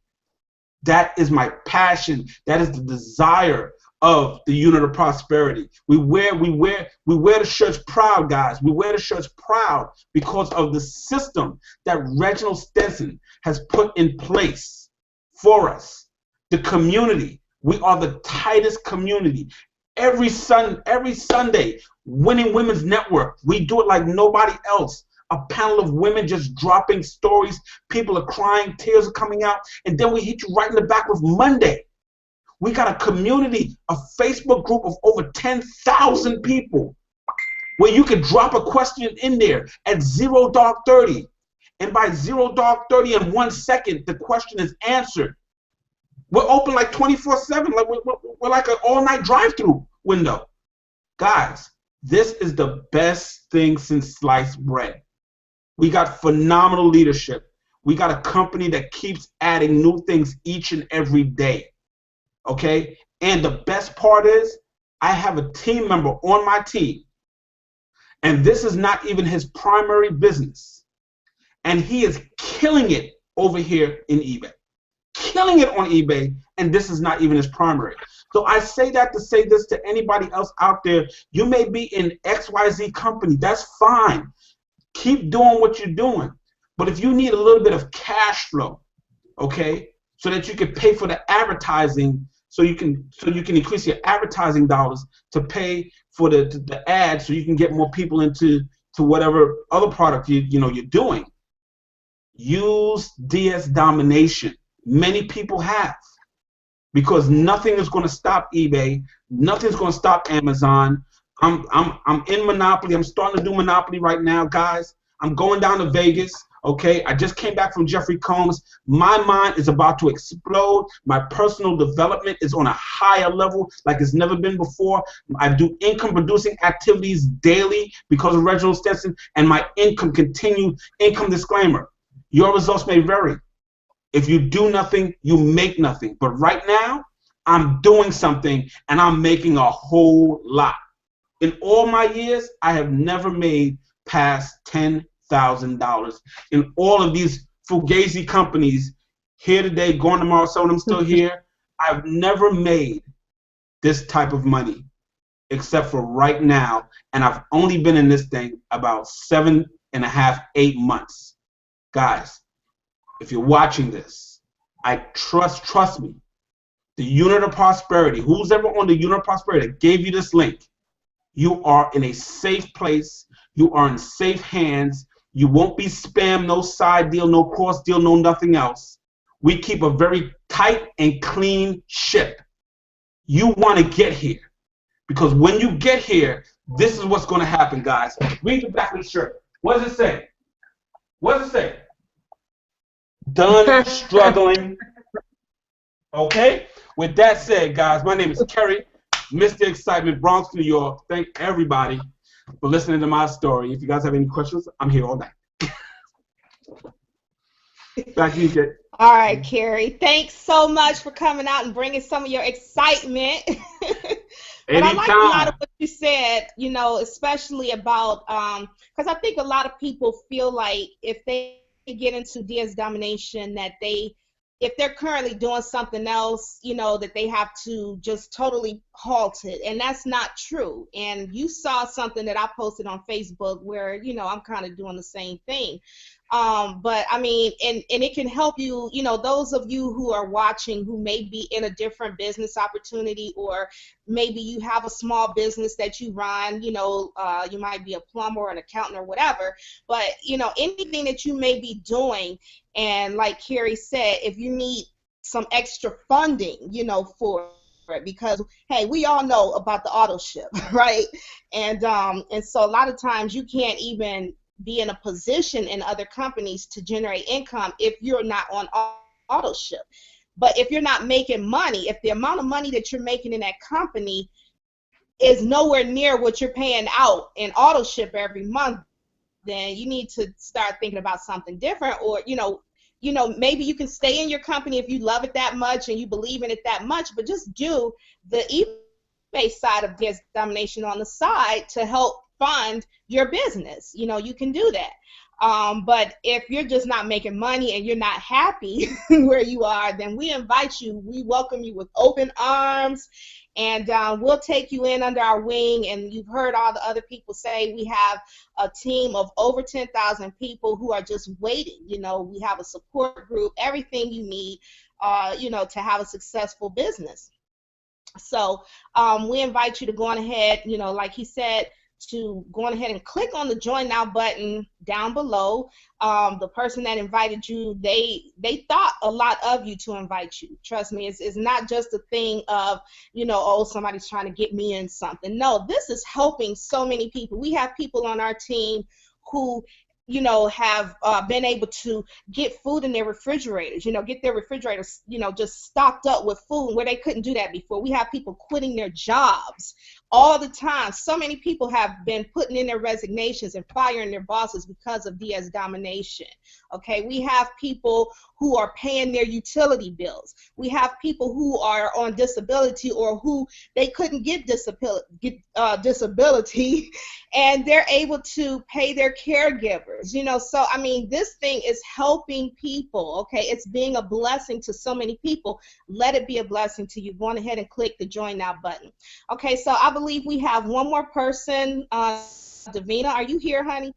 That is my passion. That is the desire of the unit of prosperity. We wear the shirts proud, guys. We wear the shirts proud because of the system that Reginald Stinson has put in place for us. The community. We are the tightest community. Every Sunday, Winning Women's Network, we do it like nobody else. A panel of women just dropping stories. People are crying, tears are coming out, and then we hit you right in the back with Monday. We got a community, a Facebook group of over 10,000 people where you can drop a question in there at 0 dark 30. And by 0 dark 30 in 1 second, the question is answered. We're open like 24/7. Like we're like an all-night drive-through window. Guys, this is the best thing since sliced bread. We got phenomenal leadership. We got a company that keeps adding new things each and every day. Okay? And the best part is I have a team member on my team. And this is not even his primary business. And he is killing it over here in eBay. Killing it on eBay, and this is not even his primary. So I say that to say this to anybody else out there. You may be in XYZ company. That's fine. Keep doing what you're doing. But if you need a little bit of cash flow, okay, so that you can pay for the advertising so you can increase your advertising dollars to pay for the ads, so you can get more people into whatever other product you're doing. Use DS Domination. Many people have, because nothing is going to stop eBay. Nothing's going to stop Amazon. I'm in Monopoly. I'm starting to do Monopoly right now, guys. I'm going down to Vegas. Okay, I just came back from Jeffrey Combs. My mind is about to explode. My personal development is on a higher level like it's never been before. I do income producing activities daily because of Reginald Stetson, and my income disclaimer. Your results may vary. If you do nothing, you make nothing. But right now, I'm doing something, and I'm making a whole lot. In all my years, I have never made past $10,000 in all of these fugazi companies, here today, gone tomorrow, some of them still here. I've never made this type of money except for right now, and I've only been in this thing about 7.5, 8 months. Guys, if you're watching this, I trust me, the unit of prosperity, who's ever on the unit of prosperity that gave you this link, you are in a safe place. You are in safe hands. You won't be spammed, no side deal, no cross deal, no nothing else. We keep a very tight and clean ship. You want to get here, because when you get here, this is what's going to happen, guys. Read the back of the shirt. What does it say? What does it say? Done struggling. Okay? With that said, guys, my name is Kerry, Mr. Excitement, Bronx, New York. Thank everybody for listening to my story. If you guys have any questions, I'm here all night. Back to you, Jay. All right, Kerry. Thanks so much for coming out and bringing some of your excitement. But I like a lot of what you said, especially about, because I think a lot of people feel like if they get into DS Domination, that if they're currently doing something else, that they have to just totally halt it. And that's not true. And you saw something that I posted on Facebook where, I'm kind of doing the same thing. But I mean, and it can help you, those of you who are watching who may be in a different business opportunity, or maybe you have a small business that you run, you might be a plumber or an accountant or whatever, but anything that you may be doing, and like Kerry said, if you need some extra funding, for it, because hey, we all know about the auto ship, right? And so a lot of times you can't even be in a position in other companies to generate income if you're not on auto ship. But if you're not making money, if the amount of money that you're making in that company is nowhere near what you're paying out in auto ship every month, then you need to start thinking about something different. Or maybe you can stay in your company if you love it that much and you believe in it that much, but just do the eBay side of DS Domination on the side to help fund your business. You can do that. But if you're just not making money and you're not happy where you are, then we welcome you with open arms, and we'll take you in under our wing. And you've heard all the other people say we have a team of over 10,000 people who are just waiting. We have a support group, everything you need, to have a successful business. So we invite you to go on ahead, like he said, to go on ahead and click on the Join Now button down below. The person that invited you, they thought a lot of you to invite you. Trust me, it's not just a thing of, oh, somebody's trying to get me in something. No, this is helping so many people. We have people on our team who have been able to get food in their refrigerators, get their refrigerators, just stocked up with food where they couldn't do that before. We have people quitting their jobs all the time. So many people have been putting in their resignations and firing their bosses because of DS Domination. Okay, we have people who are paying their utility bills. We have people who are on disability, or who they couldn't get disability, and they're able to pay their caregivers. So I mean, this thing is helping people. Okay, it's being a blessing to so many people. Let it be a blessing to you. Go on ahead and click the Join Now button. Okay, so I believe we have one more person. Davina, are you here, honey?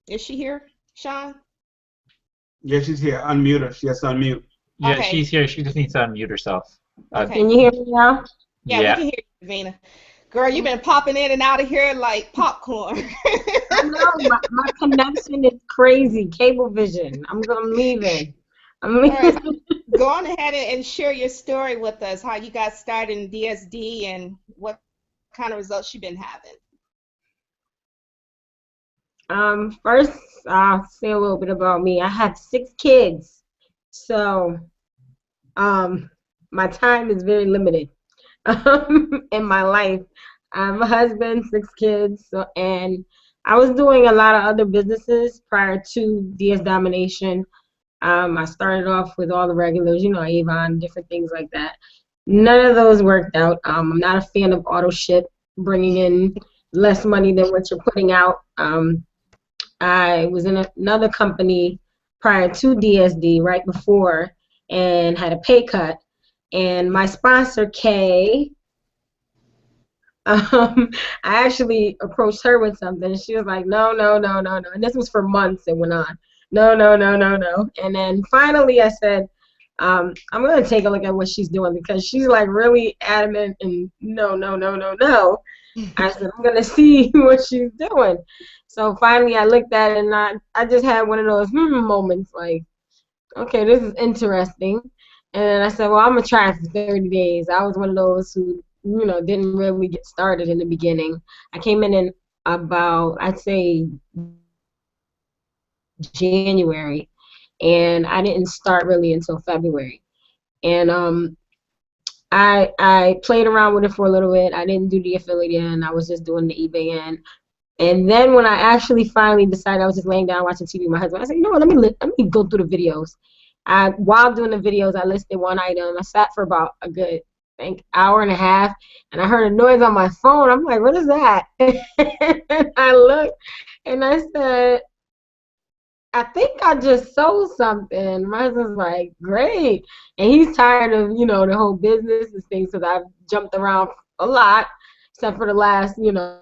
Is she here, Sean? Yeah, she's here. Unmute her. She has to unmute. Yeah, Okay. she's here. She just needs to unmute herself. Okay. Can you hear me now? Yeah, we can hear you, Davina. Girl, you've been popping in and out of here like popcorn. I know my connection is crazy. Cablevision. I'm leaving. I'm All leaving. right, so go on ahead and share your story with us, how you got started in DSD and what kind of results you've been having. First, I'll say a little bit about me. I have 6 kids, so my time is very limited in my life. I have a husband, 6 kids, so, and I was doing a lot of other businesses prior to DS Domination. I started off with all the regulars, you know, Avon, different things like that. None of those worked out. I'm not a fan of auto ship, bringing in less money than what you're putting out. I was in another company prior to DSD, right before, and had a pay cut. And my sponsor, Kay, I actually approached her with something, and she was like, no, no, no, no, no. And this was for months. It went on. No, no, no, no, no. And then finally I said, I'm going to take a look at what she's doing because she's like really adamant and no, no, no, no, no. I said, I'm going to see what she's doing. So finally I looked at it and I just had one of those moments like, okay, this is interesting. And then I said, well, I'm going to try it for 30 days. I was one of those who, you know, didn't really get started in the beginning. I came in about, I'd say, January, and I didn't start really until February. And I played around with it for a little bit. I didn't do the affiliate end. I was just doing the eBay end. And then when I actually finally decided, I was just laying down watching TV with my husband. I said, you know what, let me go through the videos. While doing the videos, I listed one item. I sat for about a good, I think, hour and a half, and I heard a noise on my phone. I'm like, what is that? And I looked, and I said, I think I just sold something. My husband's like, great. And he's tired of, you know, the whole business and things because I've jumped around a lot, except for the last, you know,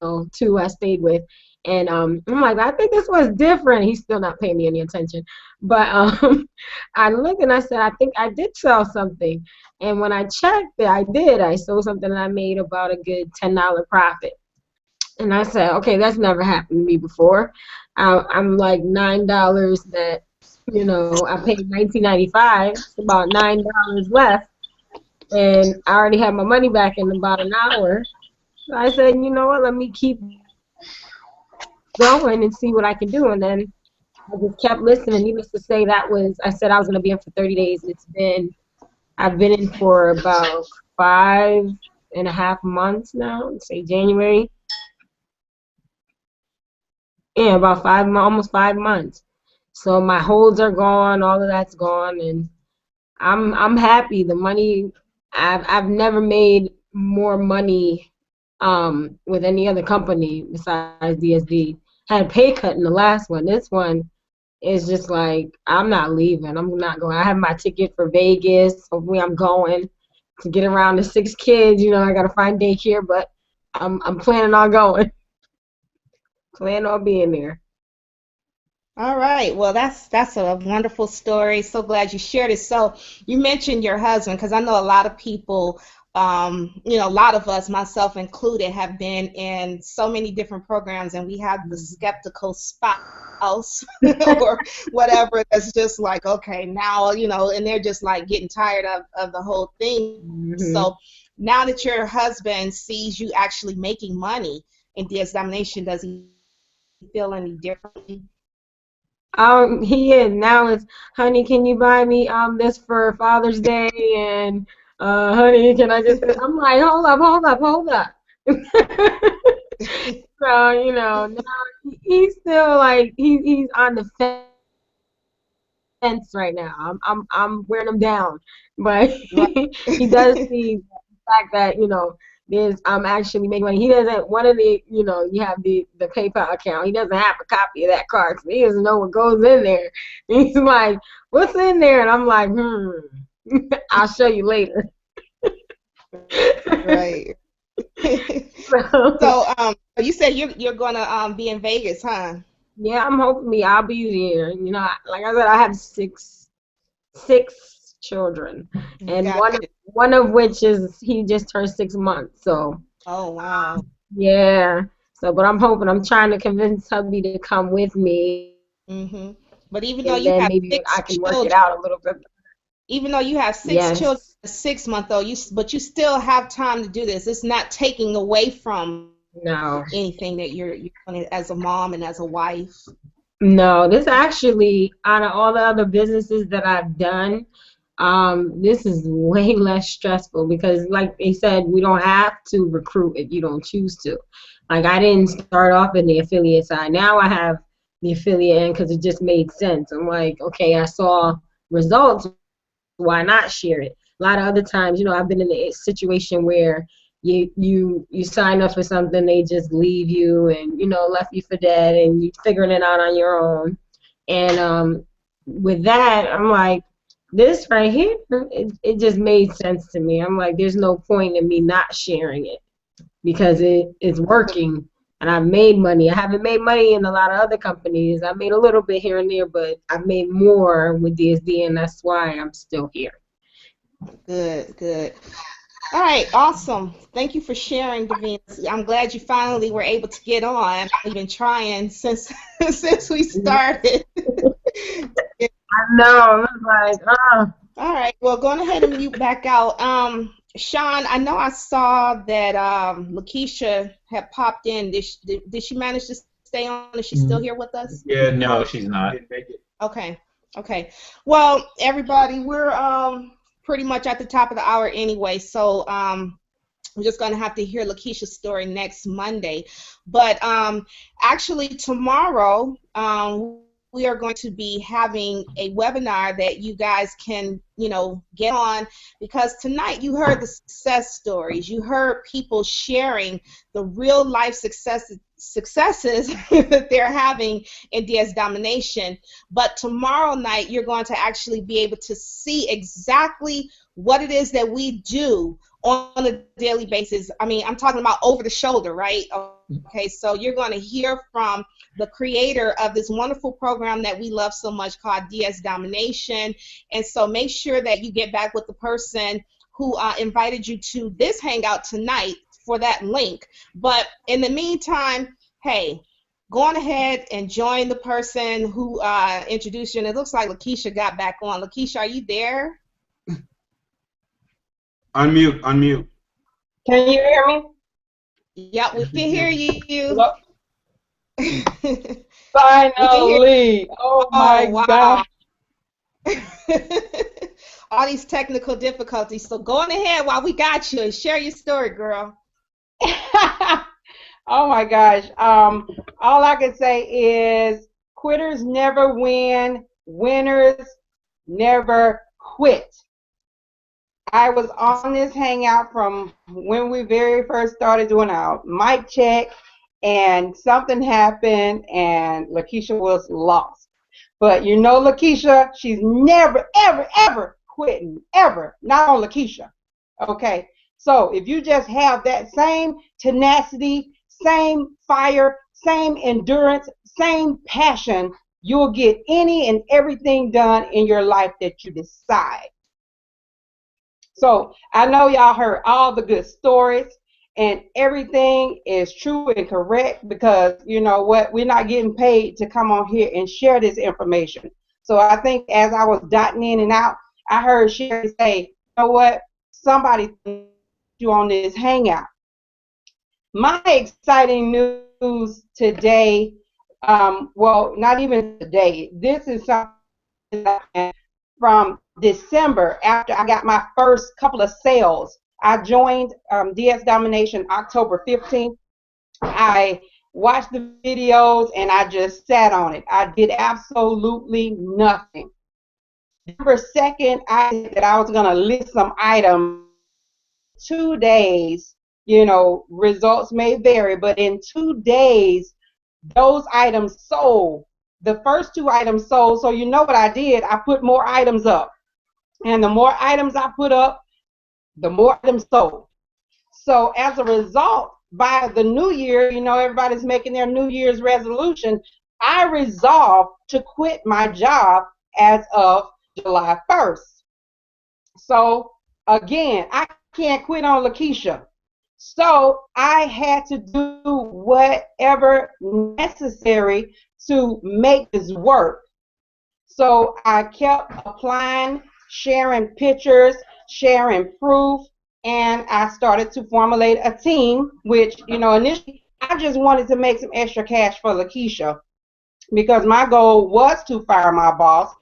2 I stayed with. And I'm like, I think this was different. He's still not paying me any attention. But I looked and I said, I think I did sell something. And when I checked it, I did. I sold something and I made about a good $10 profit. And I said, okay, that's never happened to me before. I'm like $9 that, you know, I paid $19.95. It's about $9 left. And I already had my money back in about an hour. So I said, you know what, let me keep going and see what I can do. And then I just kept listening. Needless to say, I said I was going to be in for 30 days. I've been in for about 5.5 months now, let's say January. Yeah, about almost 5 months. So my holds are gone, all of that's gone, and I'm happy. The money, I've never made more money with any other company besides DSD. Had a pay cut in the last one. This one is just like, I'm not leaving. I'm not going. I have my ticket for Vegas. Hopefully I'm going to get around the 6 kids. You know, I got to find daycare, but I'm planning on going. Plan on being there. All right. Well, that's a wonderful story. So glad you shared it. So you mentioned your husband, because I know a lot of people, you know, a lot of us, myself included, have been in so many different programs, and we have the skeptical spouse or whatever that's just like, okay, now, you know, and they're just like getting tired of the whole thing. Mm-hmm. So now that your husband sees you actually making money in DS Domination, does he feel any differently? He is now. It's, honey, can you buy me this for Father's Day? And honey, can I just? I'm like, hold up. So you know, now he's still like he's on the fence right now. I'm wearing him down, but Right. he does see the fact that, you know, I'm actually making money. He doesn't, one of the, you know, you have the PayPal account. He doesn't have a copy of that card, so he doesn't know what goes in there. He's like, what's in there? And I'm like, I'll show you later. Right. So you said you're gonna be in Vegas, huh? Yeah, I'm hoping I'll be there. You know, like I said, I have 6 children, and Got it. one of which is he just turned 6 months. So Oh, wow. yeah. So, but I'm trying to convince hubby to come with me, hmm But even though and you then have maybe I six can work it children, out a little bit. even though you have 6 children, Yes. a 6 month old, but you still have time to do this. It's not taking away from No. anything that you're doing as a mom and as a wife. No, this actually, out of all the other businesses that I've done, this is way less stressful because, like they said, we don't have to recruit if you don't choose to. Like, I didn't start off in the affiliate side. Now I have the affiliate end because it just made sense. I'm like, okay, I saw results. Why not share it? A lot of other times, I've been in a situation where you sign up for something, they just leave you and left you for dead, and you figuring it out on your own. And with that, I'm like, this right here, it just made sense to me. I'm like, there's no point in me not sharing it because it's working. And I've made money. I haven't made money in a lot of other companies. I made a little bit here and there, but I've made more with DSD, and that's why I'm still here. Good, good. All right, awesome. Thank you for sharing, Davina. I'm glad you finally were able to get on. I've been trying since since we started. I know. I was like, oh. All right, well, going ahead and mute back out. Sean, I know I saw that Lakeisha had popped in. Did she manage to stay on? Is she still here with us? Yeah, No, she's not. Didn't make it. Okay, okay. Well, everybody, we're pretty much at the top of the hour anyway, so we're just going to have to hear Lakeisha's story next Monday. But actually tomorrow, we are going to be having a webinar that you guys can, get on, because tonight you heard the success stories. You heard people sharing the real life successes that they're having in DS Domination. But tomorrow night, you're going to actually be able to see exactly what it is that we do on a daily basis. I mean, I'm talking about over the shoulder, right? Okay, so you're going to hear from the creator of this wonderful program that we love so much called DS Domination. And so make sure that you get back with the person who invited you to this hangout tonight for that link. But in the meantime, hey, go on ahead and join the person who introduced you. And it looks like Lakeisha got back on. Lakeisha, are you there? Unmute, unmute. Can you hear me? Yeah, we can hear you. Hello? We can hear- Finally! Oh my wow. God! All these technical difficulties. So go on ahead while we got you and share your story, girl. Oh my gosh. All I can say is quitters never win, winners never quit. I was on this hangout from when we very first started doing our mic check, and something happened and Lakeisha was lost. But Lakeisha, she's never, ever, ever quitting, ever. Not on Lakeisha. Okay? So if you just have that same tenacity, same fire, same endurance, same passion, you'll get any and everything done in your life that you decide. So I know y'all heard all the good stories, and everything is true and correct because you know what? We're not getting paid to come on here and share this information. So I think as I was dotting in and out, I heard Sherry say, you know what? Somebody you on this hangout. My exciting news today, well, not even today. This is something from December after I got my first couple of sales. I joined DS Domination October 15th. I watched the videos and I just sat on it. I did absolutely nothing. December 2nd, I said that I was going to list some items. 2 days, results may vary, but in 2 days, those items sold. The first 2 items sold, so you know what I did? I put more items up. And the more items I put up, the more items sold. So as a result, by the new year, everybody's making their New Year's resolution. I resolved to quit my job as of July 1st. So again, I can't quit on Lakeisha. So I had to do whatever necessary to make this work. So I kept applying, sharing pictures, sharing proof, and I started to formulate a team, which, initially I just wanted to make some extra cash for Lakeisha because my goal was to fire my boss.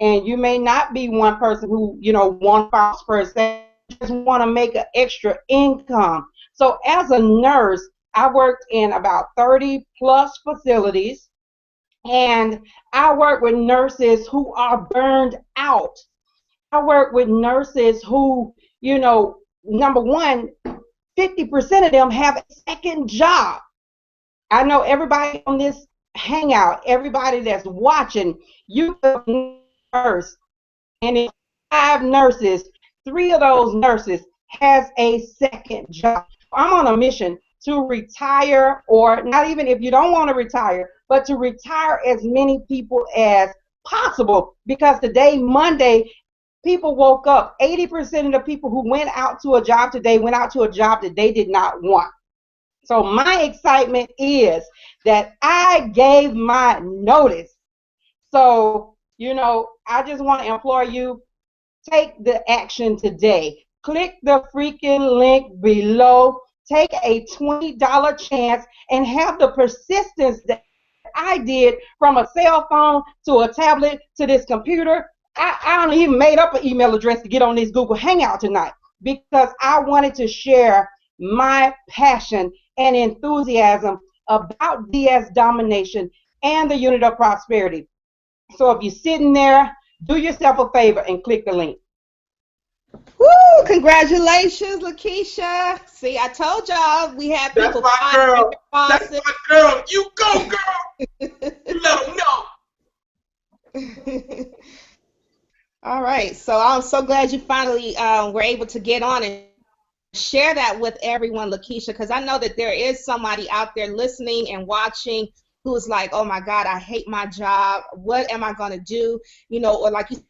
And you may not be one person who, wants boss per se, just want to make an extra income. So as a nurse, I worked in about 30 plus facilities. And I work with nurses who are burned out. I work with nurses who, number one, 50% of them have a second job. I know everybody on this hangout, everybody that's watching, you nurse, and in 5 nurses, 3 of those nurses has a second job. I'm on a mission to retire, or not even if you don't want to retire, but to retire as many people as possible, because today, Monday, people woke up. 80% of the people who went out to a job today went out to a job that they did not want. So my excitement is that I gave my notice. So, I just want to implore you, take the action today. Click the freaking link below. Take a $20 chance and have the persistence that I did, from a cell phone to a tablet to this computer. I don't even made up an email address to get on this Google Hangout tonight because I wanted to share my passion and enthusiasm about DS Domination and the unit of prosperity. So if you're sitting there, do yourself a favor and click the link. Woo! Congratulations, Lakeisha. See, I told y'all we had people. That's my girl. That's my girl. You go, girl. You let them know. All right. So I'm so glad you finally were able to get on and share that with everyone, Lakeisha, because I know that there is somebody out there listening and watching who's like, oh my God, I hate my job. What am I going to do? Or like you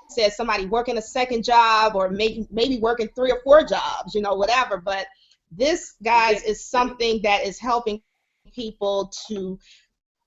said, somebody working a second job, or maybe working 3 or 4 jobs, whatever. But this, guys, is something that is helping people to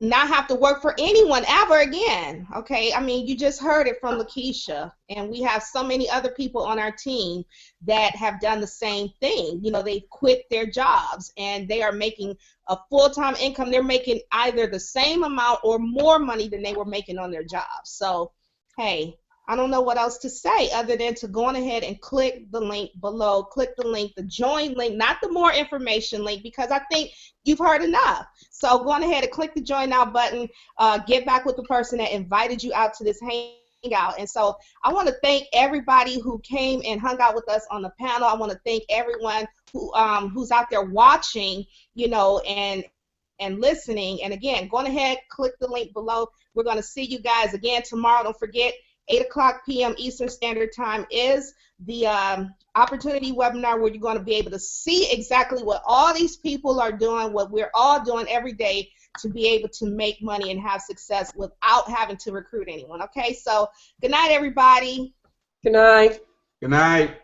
not have to work for anyone ever again. Okay, I mean, you just heard it from Lakeisha, and we have so many other people on our team that have done the same thing. They've quit their jobs and they are making a full-time income. They're making either the same amount or more money than they were making on their jobs. So, hey, I don't know what else to say other than to go on ahead and click the link below. Click the link, the join link, not the more information link, because I think you've heard enough. So go on ahead and click the join now button. Get back with the person that invited you out to this hangout. And so I want to thank everybody who came and hung out with us on the panel. I want to thank everyone who's out there watching, and listening. And again, go on ahead, click the link below. We're going to see you guys again tomorrow. Don't forget, 8:00 p.m. Eastern Standard Time is the opportunity webinar where you're going to be able to see exactly what all these people are doing, what we're all doing every day to be able to make money and have success without having to recruit anyone. Okay, so good night, everybody. Good night. Good night.